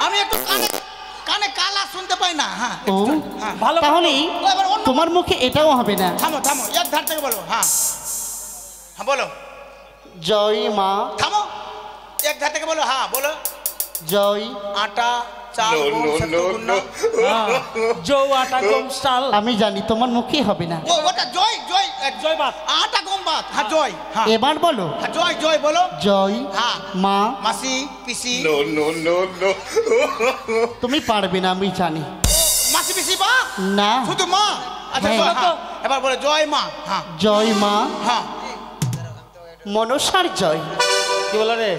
আমি একটু কানে কানে কালা শুনতে পাই না। হ্যাঁ
ও
হ্যাঁ।
ভালো
তাহলে
এবার অন্য-
তোমার মুখে এটাও হবে না।
থামো থামো, এক ধার থেকে বলো। হ্যাঁ হ্যাঁ বলো।
জয় মা,
থামো, এক ধার থেকে বলো। হ্যাঁ বলো।
জয়।
আটা চাল গম সত্তু গুণ্ড।
জৌ আটা গম চাল।
আমি জানি তোমার মুখে হবে না।
ও ওটা জয় জয়
জয় বাত।
আটা গম ভাত। হ্যাঁ জয়। হ্যাঁ
এবার বলো,
হ্যাঁ, জয় জয় বলো।
জয়
হ্যাঁ
মা।
মাসি পিসি।
তুমি পারবে না আমি জানি।
মাসি পিসি বা
না,
শুধু মা। আচ্ছা
হ্যাঁ।
বলো তো, এবার বলো জয় মা। হ্যাঁ
জয় মা
হ্যাঁ।
মনসার জয়।
কি বলে রে?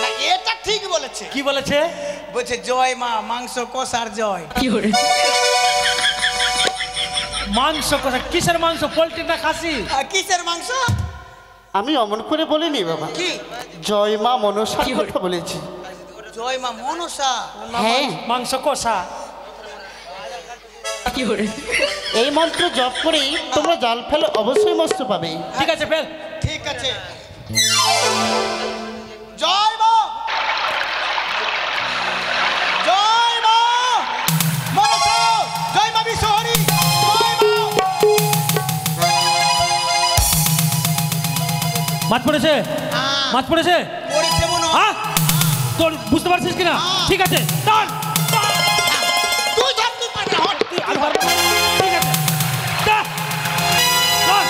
না এটা ঠিক বলেছে।
কি বলেছে?
বলছে জয় মা মাংস কষার জয়।
মাংস কথা? কিসের মাংস? পোল্ট্রি না খাসি?
কিসের মাংস?
আমি অমন করে বলিনি বাবা,
কি?
জয় মা মনসার কথা বলেছি।
জয় মা মনসা।
হ্যাঁ,
মাংস কষা।
এই মন্ত্র জপ করে তোমরা জাল ফেলো, অবশ্যই মৎস্য পাবে।
ঠিক আছে ফেল।
ঠিক আছে। জয় মা, জয় মা মনসা, জয় মা বিশ্বহরি, জয় মা।
মাছ পড়েছে? মাছ পড়েছে?
পড়েছে মনে হয়।
হ্যাঁ তোর বুঝতে পারছিস কিনা? ঠিক আছে টান।
তুই ধর, তুই পারবি না, হট।
তুই আর পারবি না। ঠিক আছে যা। ধর।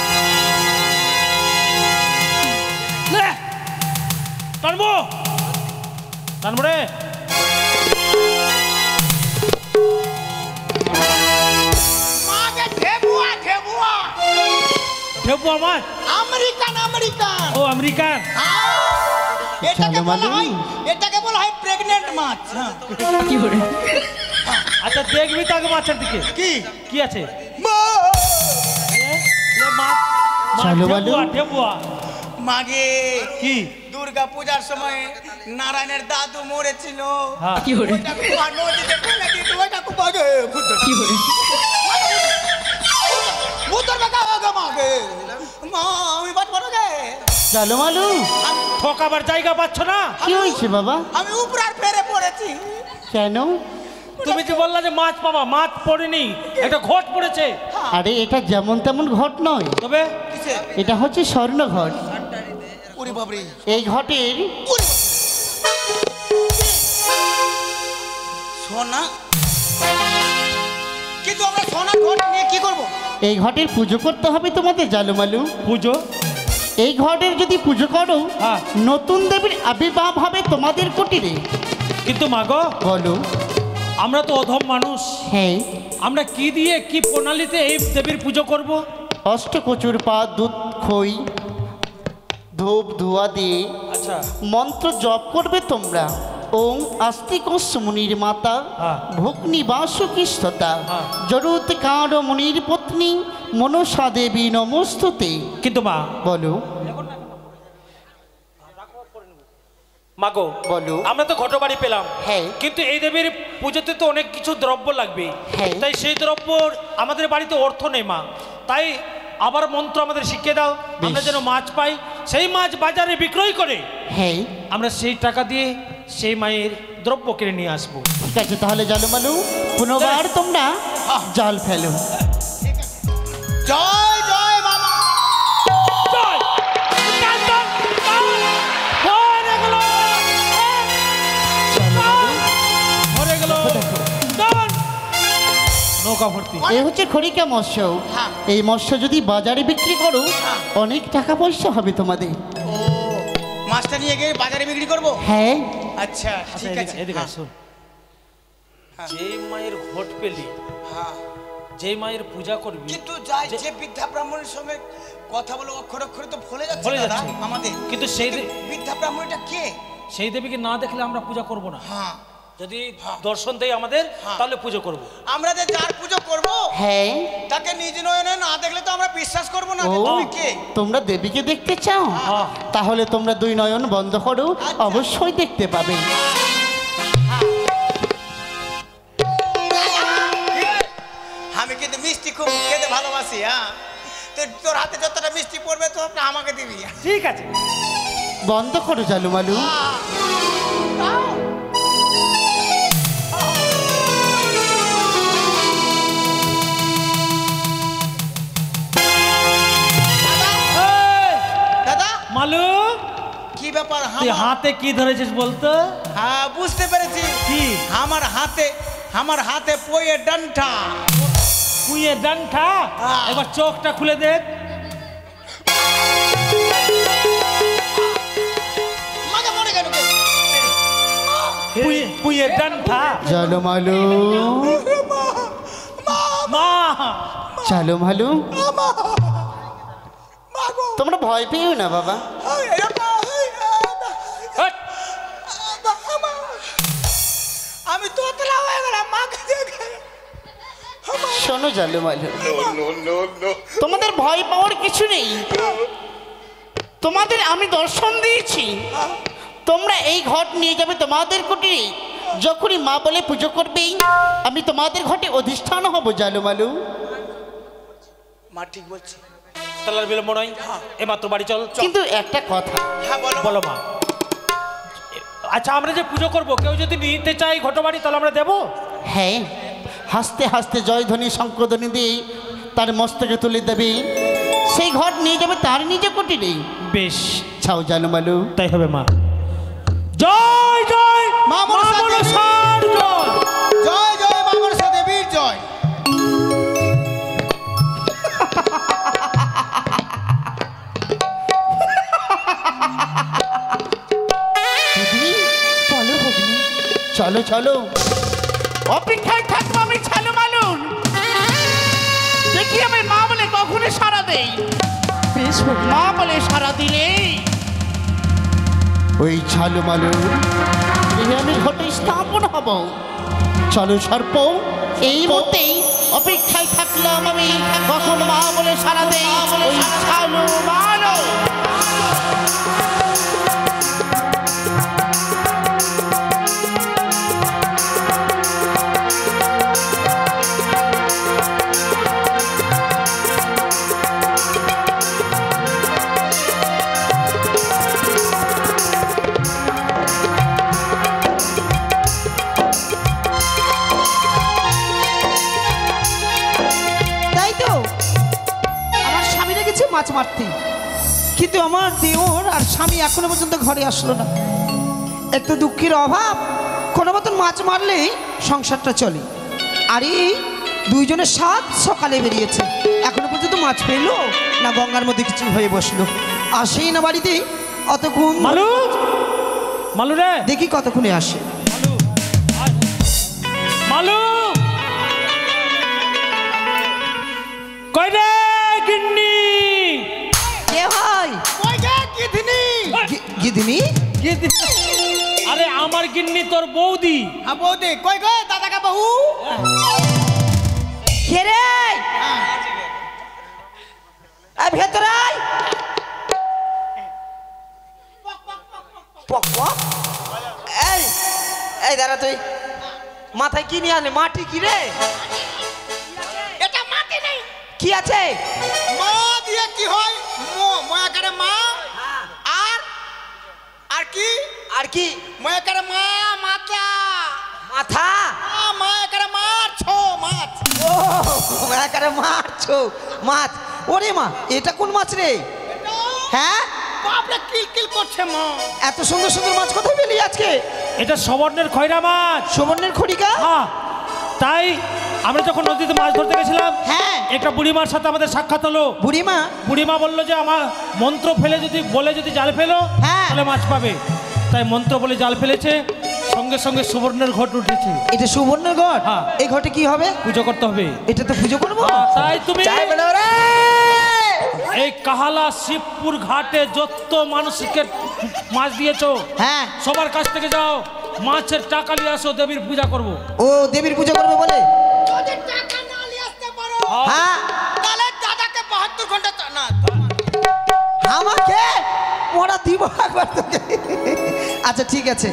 লে। টানবো টানবো রে।
মাকে ঢেবুয়া ঢেবুয়া।
ঢেবুয়া মাছ?
American American.
ও আমেরিকান।
এটাকে বলা
জানো
হয়,
মালু?
এটাকে বলা হয় প্রেগনেন্ট মাছ। হ্যাঁ।
আচ্ছা দেখবি তো আগে মাছের দিকে
কি?
কি আছে।
মা
মাছ
চলো মালু।
ঢেবুয়া ঢেবুয়া।
মাগে
কি?
দুর্গা পূজার সময় নারায়ণের দাদু মরেছিল।
হ্যাঁ
ওইটা কুয়া নদীতে ফেলে দিত, ওইটা কুয়াগে ভূত। ভূতর বাঁকা হোক মাগে। মা আমি বাঁচবো না গে।
জালমালু
ঠকাবার জায়গা পাচ্ছ না?
কি হয়েছে বাবা?
আমি উপরার ফেরে পড়েছি।
কেন?
তুমি যে বললা যে মাছ পাবা, মাছ পড়েনি, একটা ঘট পড়েছে।
আরে এটা যেমন তেমন ঘট নয়,
তবে
কিসে?
এটা হচ্ছে স্বর্ণ ঘট।
ওরে বাবরে,
এই ঘটের
সোনা। কিন্তু আমরা সোনা ঘট নিয়ে কি করব?
এই ঘটের পুজো করতে হবে তোমাদের জালমালু।
পুজো?
এই ঘটের যদি পুজো করো,
হ্যাঁ।
নতুন দেবীর আবির্ভাব হবে তোমাদের কুটিরে।
কিন্তু মা গো,
বলো।
আমরা তো অধম মানুষ,
হ্যাঁ,
আমরা কি দিয়ে কি প্রণালীতে এই দেবীর পুজো করব?
অষ্টকচুর পা, দুধ, খই, ধূপ ধোয়া দিয়ে
আচ্ছা,
মন্ত্র জপ করবে তোমরা। ওং আস্তিক মুনির মাতা
হ্যাঁ।
ভগ্নি বাসুকিষ্ঠতা
হ্যাঁ।
জরুত কার মুনির পত্নী মনসা দেবী নমস্তুতে।
কিন্তু মা,
বলো
মা গো,
বলো।
আমরা তো ঘটবাড়ি পেলাম,
হ্যাঁ।
কিন্তু এই দেবীর পুজোতে তো অনেক কিছু দ্রব্য লাগবে,
হ্যাঁ।
তাই সেই দ্রব্য আমাদের বাড়িতে অর্থ নেই মা, তাই আবার মন্ত্র আমাদের শিখিয়ে দাও, আমরা যেন মাছ পাই, সেই মাছ বাজারে বিক্রয় করে
হ্যাঁ,
আমরা সেই টাকা দিয়ে সেই মায়ের দ্রব্য কিনে নিয়ে আসবো।
ঠিক আছে, তাহলে জালমালু পুনর্বার তোমরা জাল ফেলো।
জয় জয় বাবা।
জয়! টান, টান, টান! ধরে গেল! ধরে গেল! টান! নৌকা ভর্তি।
এই হচ্ছে খড়িকা মৎস্য।
হ্যাঁ।
এই মৎস্য যদি বাজারে বিক্রি করো, অনেক টাকা পয়সা হবে তোমাদের।
ও, মাছটা নিয়ে গিয়ে বাজারে বিক্রি করব?
হ্যাঁ,
আচ্ছা, ঠিক আছে।
এদিকে
হ্যাঁ,
শোন, যে মায়ের ঘট পেলি,
হ্যাঁ।
যে মায়ের পূজা করবি,
কিন্তু যে বৃদ্ধা ব্রাহ্মণের সঙ্গে কথা বলে অক্ষর অক্ষরে তো ভুলে যাচ্ছে
ভুলে
দাদা
যাচ্ছে।
আমাদের।
কিন্তু সেই
বৃদ্ধা ব্রাহ্মণটা কে?
সেই দেবীকে না দেখলে আমরা পূজা করব না।
হ্যাঁ,
যদি দর্শন দেয় আমাদের,
হ্যাঁ।
তাহলে পুজো করব।
আমরা যে যার পুজো করব
হ্যাঁ।
তাকে নিজ নয়নে না দেখলে তো আমরা বিশ্বাস করব না
ও,
যে তুমি কে।
তোমরা দেবীকে দেখতে চাও?
হ্যাঁ।
তাহলে তোমরা দুই নয়ন বন্ধ করো,
আচ্ছা।
অবশ্যই দেখতে পাবে।
আমি কিন্তু মিষ্টি খুব খেতে ভালোবাসি। হ্যাঁ, তো তোর হাতে যতটা মিষ্টি পড়বে তো আমাকে দিবি।
ঠিক আছে,
বন্ধ করো জালুমালু।
এই,
দাদা
মালু,
কি ব্যাপার?
তুই হাতে কি ধরেছিস বলতো?
হ্যাঁ, বুঝতে পেরেছি।
কি?
আমার হাতে পয়ে ডান্ঠা।
কুইয়ে ডান্ঠা।
হ্যাঁ।
একবার চোখটা খুলে দেখ।
মাকে মনে কেন কে?
কুইয়ে ডান্ঠা।
জালুমালু,
মা,
জালুমালু,
মাগো,
তোমরা ভয় পেও না বাবা।
হট!
আমি তোতলা হয়ে গেলাম মাকে দেখে।
শোনো জালুমালু, তোমাদের ভয় পাওয়ার কিছু নেই। তোমাদের আমি দর্শন দিয়েছি, তোমরা এই ঘট নিয়ে যাবে তোমাদের কুটিরে। যখনই মা বলে পুজো করবে, আমি তোমাদের ঘটে অধিষ্ঠান হব জালুমালু।
মা ঠিক বলছে।
তাহলে আর বিলম্ব নয়, এমাত্র বাড়ি চল।
কিন্তু একটা কথা,
হ্যাঁ, বলো।
বলো মা। আচ্ছা, আমরা যে পুজো করব, কেউ যদি নিতে চাই ঘটবাড়ি, তাহলে আমরা দেবো।
হ্যাঁ, হাসতে হাসতে জয়ধ্বনি শঙ্কধ্বনি দিয়ে তার মস্তকে তুলে দেবে, সেই ঘট নিয়ে যাবে তার নিজে কুটিরে।
বেশ,
ছাও জালুমালু।
তাই হবে মা। জয় জয়
মা মনসা দেবী।
মনসার জয়।
জয় জয় মা মনসা দেবীর জয়।
দিদি, চলো ভগ্নি, চলো চলো। অপেক্ষায় থাকবো আমি জালুমালুর। দেখি আমি মা বলে কখনো সারা দেই।
বেশ ভগ্নী।
মা বলে সারা দিলে ওই জালুমালুর আমি ঘটে স্থাপন হব। চলো সর্প, এই মতেই অপেক্ষায় থাকলাম আমি, কখন মা বলে সারা দেই ওই জালুমালু।
মাছ মারতে, কিন্তু আমার দেওর আর স্বামী এখনো পর্যন্ত ঘরে আসলো না। একটু দুঃখের অভাব, কোনো মতন মাছ মারলেই সংসারটা চলে। আর এই দুইজনের সাত সকালে বেরিয়েছে, এখনো পর্যন্ত মাছ পেলো না, গঙ্গার মধ্যে কিছু হয়ে বসলো, আসেই না বাড়িতে। অতক্ষণ
মালু, মালু রে,
দেখি কতক্ষণে আসে।
মালু, আয়। মালু, কই রে গিন্নি?
কে ভাই?
ওই যে কিডনি।
গিদিনি?
আরে আমার গিন্নি তোর বৌদি।
হ্যাঁ বৌদি, কই গো দাদা কা বউ?
কে রে? আয় ভেতরে আয়। পক পক। এই এই দাঁড়া, তুই মাথায় কি নিয়ে আনলি? মাটি কি রে?
এটা মাটি নেই।
কি আছে?
মা দিয়ে কি হয়? মা করে মা। আর আর কি?
আর কি?
মা করে মা মাথা।
মাথা?
মা করে মারছো মাছ।
ও একারে মারছো মাছ। ওরে মা, এটা কোন মাছ রে? হ্যাঁ,
বাপরে কিল কিল করছে মা।
এত সুন্দর সুন্দর মাছ কোথায় পেলি আজকে?
এটা সবর্ণের খয়রা মাছ।
সুবর্ণের খড়িকা?
হ্যাঁ, তাই আমরা যখন নদীতে মাছ ধরতে গেছিলাম,
হ্যাঁ।
একটা বুড়িমার সাথে আমাদের সাক্ষাৎ হলো।
বুড়িমা?
বুড়িমা বললো যে আমার মন্ত্র ফেলে যদি জাল ফেলো
হ্যাঁ।
তাহলে মাছ পাবে। তাই মন্ত্র বলে জাল ফেলেছে, সঙ্গে সঙ্গে সুবর্ণের ঘট উঠেছে।
এটা সুবর্ণের ঘট?
হ্যাঁ।
এই ঘটে কি হবে?
পুজো করতে হবে।
এটা তো পুজো করবো।
তাই তুমি
চাই বেলা রে।
এই কাহালা শিবপুর ঘাটে যত মানুষকে মাছ দিয়েছো,
হ্যাঁ।
সবার কাছ থেকে যাও, মাছের টাকা নিয়ে আসো, দেবীর পূজা করব।
ও দেবীর পূজা করবে বলে?
যদি টাকা না নিয়ে আসতে পারো
হ্যাঁ।
তাহলে দাদাকে 72 ঘন্টা না।
আমাকে ওরা দিব একবার তোকে। আচ্ছা ঠিক আছে,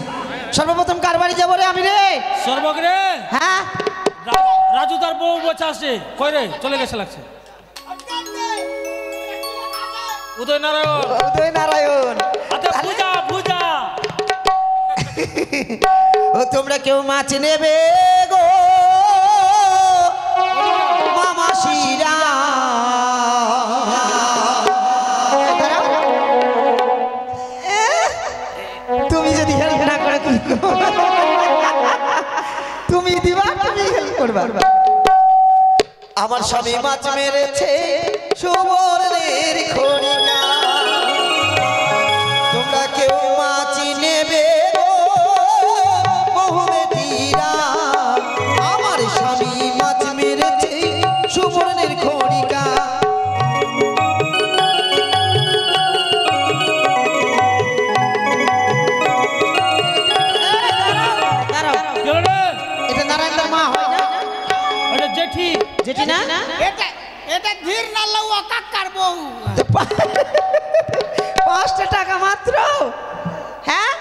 সর্বপ্রথম কার বাড়ি যাবো রে আমি রে?
সর্বগ্রে
হ্যাঁ।
রাজু তার বউ বসে আসে, কই রে? চলে গেছে লাগছে। উদয় নারায়ণ।
উদয় নারায়ণ।
আচ্ছা, পূজা পূজা।
ও তোমরা কেউ মাছ নেবে গো মামাসিরা? তুমি যদি হেল্প না করে তুমি দিবা, তুমি হেল্প করবা। আমার স্বামী মাছ মেরেছে সুবর্ণের খড়িকা, তোমরা কেউ মাছ নেবে গো বহুবেদীরা? আমার স্বামী মাছ মেরেছে সুবর্ণের খড়িকা।
গেল রে?
এটা নারায়ণদার মা হয় না?
এটা জেঠি।
যেটি না?
এটা এটা ধীর না লাউ কাকার বউ।
5টা টাকা মাত্র। হ্যাঁ,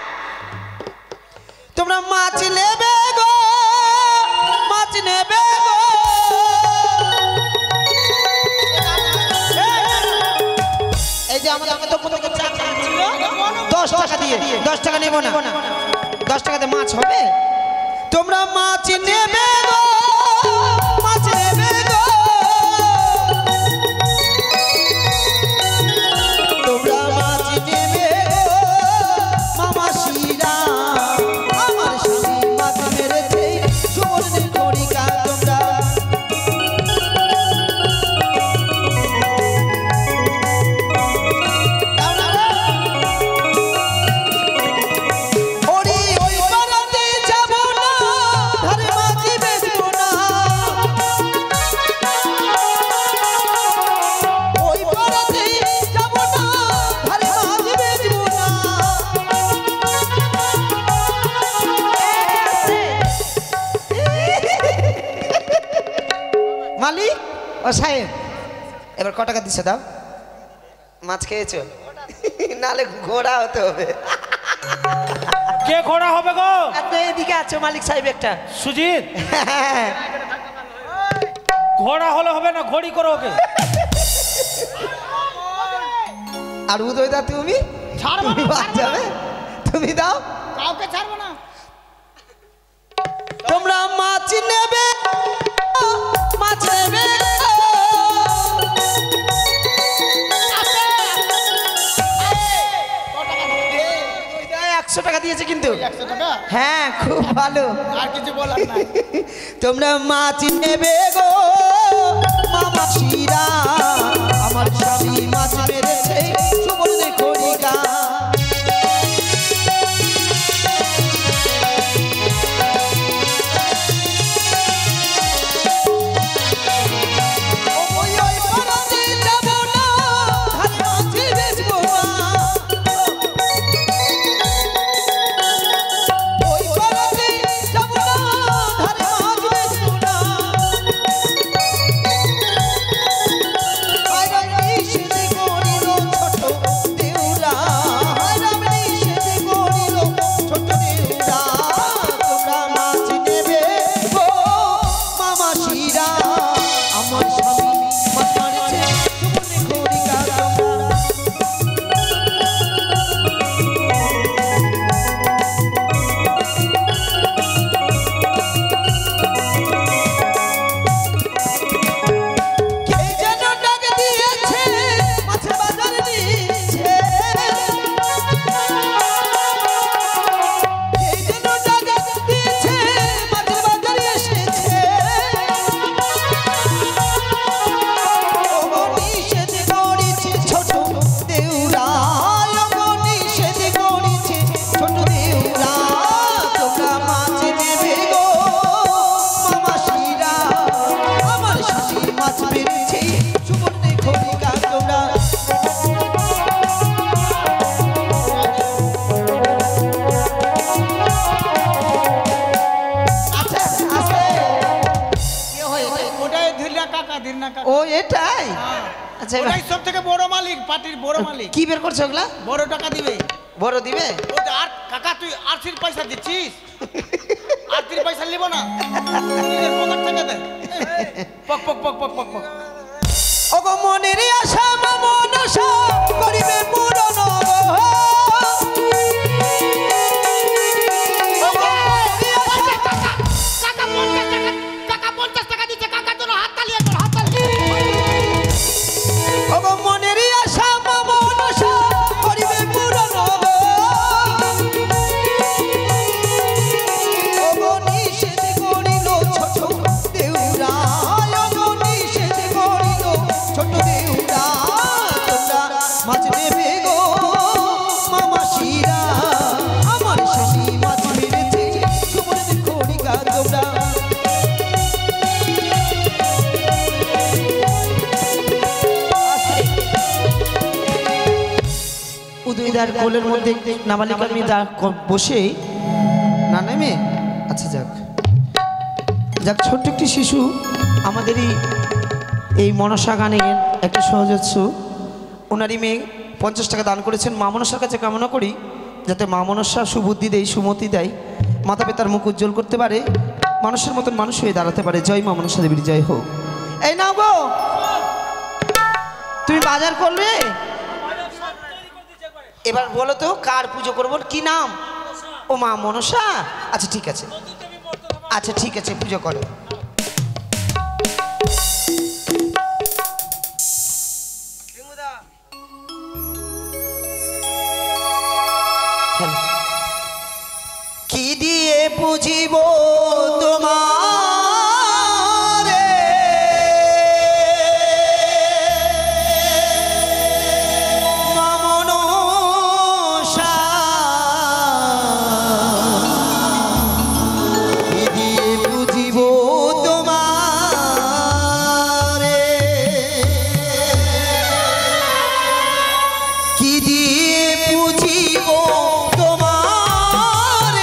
তোমরা মাছ নেবে গো, মাছ নেবে গো। এই যে আমাদের তো কত কত চা ছিল, 10 টাকা দিয়ে। 10 টাকা নেব না, 10 টাকাতে মাছ হবে? তোমরা মাছ নেবে গো, মাছ নেবে গো। তোমরা মাছ নেবে গো মামাসিরা? আমার স্বামী মাছ মেরেছে সুবর্ণের খড়িকা। তোমরা ওরে ওই পাড়াতে যাব না, ধারে মাছ বেচবো না। ওই পাড়াতে যাব না, ধারে মাছ বেচবো না। মালিক ও সাহেব, এবার ক টাকা দিছে দাও? মাছ খেয়েছো? নালে ঘোড়া হতে হবে।
কে ঘোড়া হবে গো?
আপনি এদিকে আছো মালিক সাহেব একটা।
সুজিত, ঘোড়া হলে হবে না, ঘড়ি করো ওকে।
আর উদয়দা তুমি?
ছাড়বো না,
তুমি বাদ যাবে? তুমি দাও।
কাউকে ছাড়বো না।
তোমরা মাছ নেবে, মাছ নেবে।
100 টাকা
হ্যাঁ খুব ভালো।
আর কিছু বলার নাই।
তোমরা মাছ নেবে গো মামাসিরা, আমার স্বামী মাছ মেরেছে সুবর্ণের খড়িকা। ও এটাই? আচ্ছা
ওটাই সব থেকে বড় মালিক, পার্টির বড় মালিক।
কি বের করছো ওগুলা?
বড় টাকা দিবে।
বড় দিবে?
ওটা আর কাকা তুই আরতির পয়সা দিচ্ছিস? আরতির পয়সা নিব না, নিজের পকেট থেকে দে। পক পক পক পক পক পক।
ওগো মনের আশা মনসা করিবে পূরণ গো।
কাকা 50 টাকা দিচ্ছে, কাকার জন্য হাততালি একবার, হাততালি।
ওগো মনের আশা মনসা করিবে পূরণ গো। ওগো নিষেধ করিল ছোট দেউরা, ওগো নিষেধ করিল ছোট দেউরা। তোমরা মাছ নেবে গো মামাসিরা, আমার স্বামী মাছ মেরেছে সুবর্ণের খড়িকা। তোমরা উদয়দার কোলের মধ্যে নাবালিকা মেয়ে বসে না নেমে, আচ্ছা যাক যাক, ছোট্ট একটি শিশু আমাদেরই এই মনসা গানের একটা সহযোগ্য, ওনারই মেয়ে 50 টাকা দান করেছেন। মা মনসার কাছে কামনা করি যাতে মা মনসা সুবুদ্ধি দেয়, সুমতি দেয়, মাতা পিতার মুখ উজ্জ্বল করতে পারে, মানুষের মতন মানুষ হয়ে দাঁড়াতে পারে। জয় মা মনসা দেবীর জয় হোক। এই নাও গো, তুমি বাজার করবে? এবার বলো তো কার পুজো করবো, কি নাম? ও মা মনসা। আচ্ছা ঠিক আছে, আচ্ছা ঠিক আছে, পুজো করো। কি দিয়ে পুজিব তোমার মা মনসা, কি দিয়ে পুজিব তোমার, কি দিয়ে পুজিব তোমার,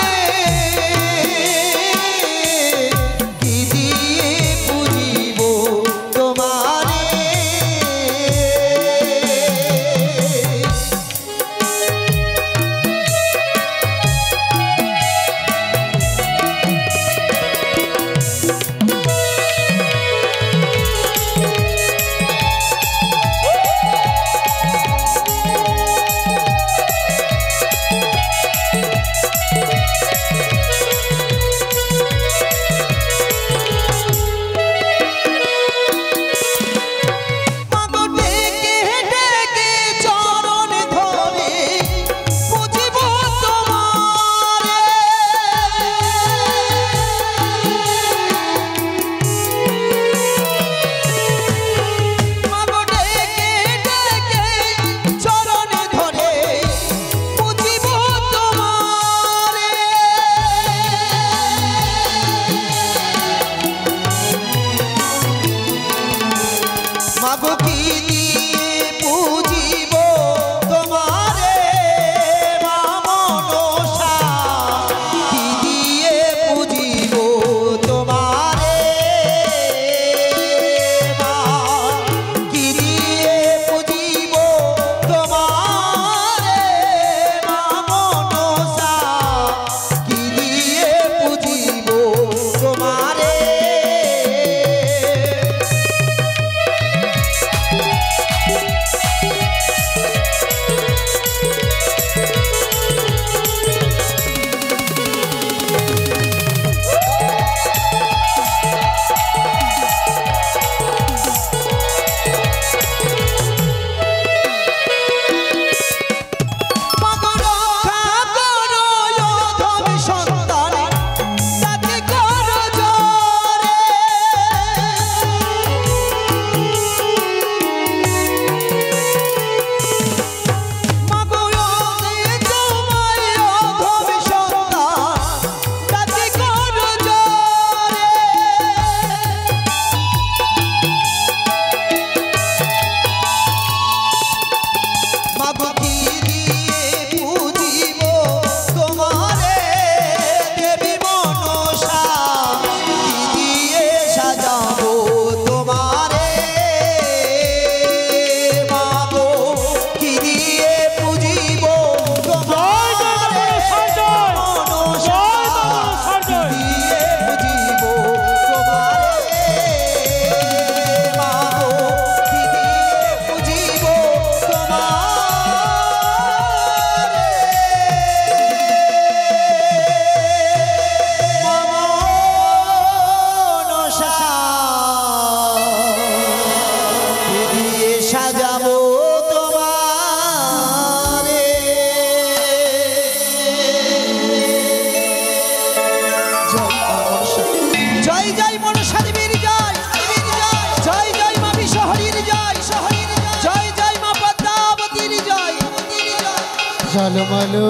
মালো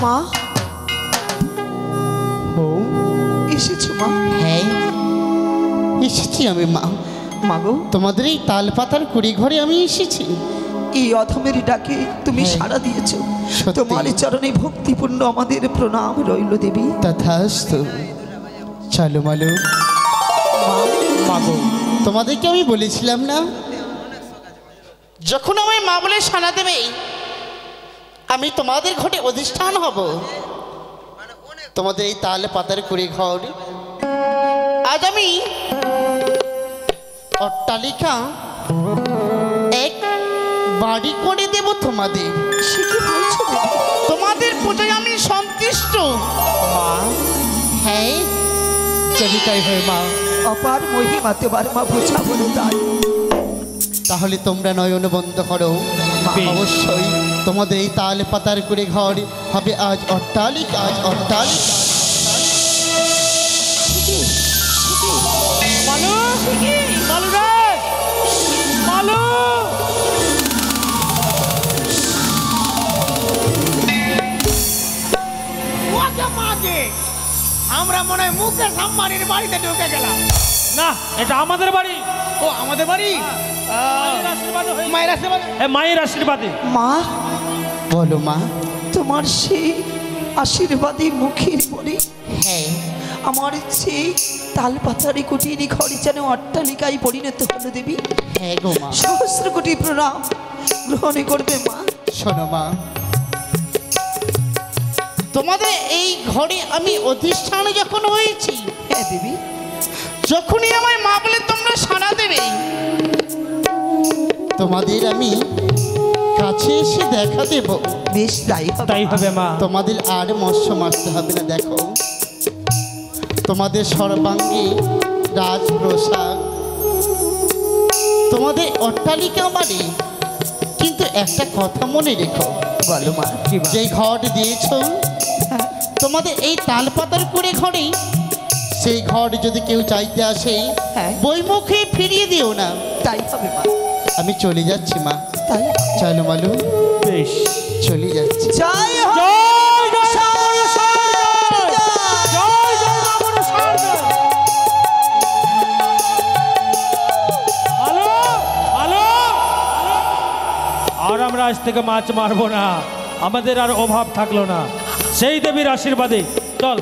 মা
ও
এসেছো মা?
হ্যাঁ এসেছি আমি মা।
মাগো,
তোমাদের এই তাল পাতার কুড়ি ঘরে আমি এসেছি।
এই অধমের ডাকে তুমি
হ্যাঁ।
সাড়া দিয়েছো।
সত্যি।
তোমার চরণে ভক্তিপূর্ণ আমাদের প্রণাম রইল দেবী।
তথাস্তু। চলো মালো।
মাগো
তোমাদেরকে আমি বলেছিলাম না, যখন আমায় মা বলে সাড়া দেবে আমি তোমাদের ঘটে অধিষ্ঠান হব। তোমাদের এই তাল পাতার কুড়ি ঘর আজ আমি অট্টালিকা এক বাড়ি করে দেব তোমাদের।
সে কি বলছো দেবী?
তোমাদের পূজায় আমি সন্তুষ্ট।
মা
হ্যাঁ
যদি তাই হয় মা।
অপার মহিমা তোমার মা বোঝাবো না তাই।
তাহলে তোমরা নয়ন বন্ধ করো।
বেশ।
অবশ্যই তোমাদের এই তাল পাতার করে ঘর হবে আজ অট্টালিকা, আজ অট্টালিকা।
মালু মালু রে মালু
আমরা মনে হয় মুকেশ আম্বানির বাড়িতে ঢুকে গেলাম।
না, এটা আমাদের বাড়ি।
ও আমাদের বাড়ি।
মায়ের আশীর্বাদে হয়েছে।
মায়ের আশীর্বাদ।
মায়ের আশীর্বাদে।
মা,
বলো মা।
তোমার সেই আশীর্বাদী মুখের পরে
হ্যাঁ
আমার সেই তাল পাতারি কুটির ঘরে যেন অট্টালিকায় পরিণত হলো দেবী।
হ্যাঁ গো মা।
সহস্র কোটি প্রণাম গ্রহণ করবে মা।
শোনো মা, তোমাদের এই ঘরে আমি অধিষ্ঠান যখন হয়েছি,
হ্যাঁ দেবী।
যখনই আমায় মা বলে তোমরা সাড়া দেবে তোমাদের আমি কাছে এসে দেখা দেব।
বেশ তাই হবে।
তাই হবে মা।
তোমাদের আর মৎস্য মারতে হবে না। দেখো তোমাদের সর্বাঙ্গে রাজপ্রসাদ, তোমাদের অট্টালিকা বাড়ি, কিন্তু একটা কথা মনে রেখো।
বলো মা।
কি মা?
যে ঘর দিয়েছ তোমাদের এই তাল পাতার করে ঘরেই, সেই ঘর যদি কেউ চাইতে আসে
হ্যাঁ।
বইমুখে ফিরিয়ে দিও না।
তাই হবে মা।
আমি চলে যাচ্ছি মা।
তাই
চলো মালু,
বেশ।
চলে যাচ্ছি।
জয় হোক।
জয় জয় মামনি সরকার। জয় জয় মামনি সরকার। Hello hello. আর আমরা আজ থেকে মাছ মারবো না, আমাদের আর অভাব থাকলো না সেই দেবীর আশীর্বাদে। চল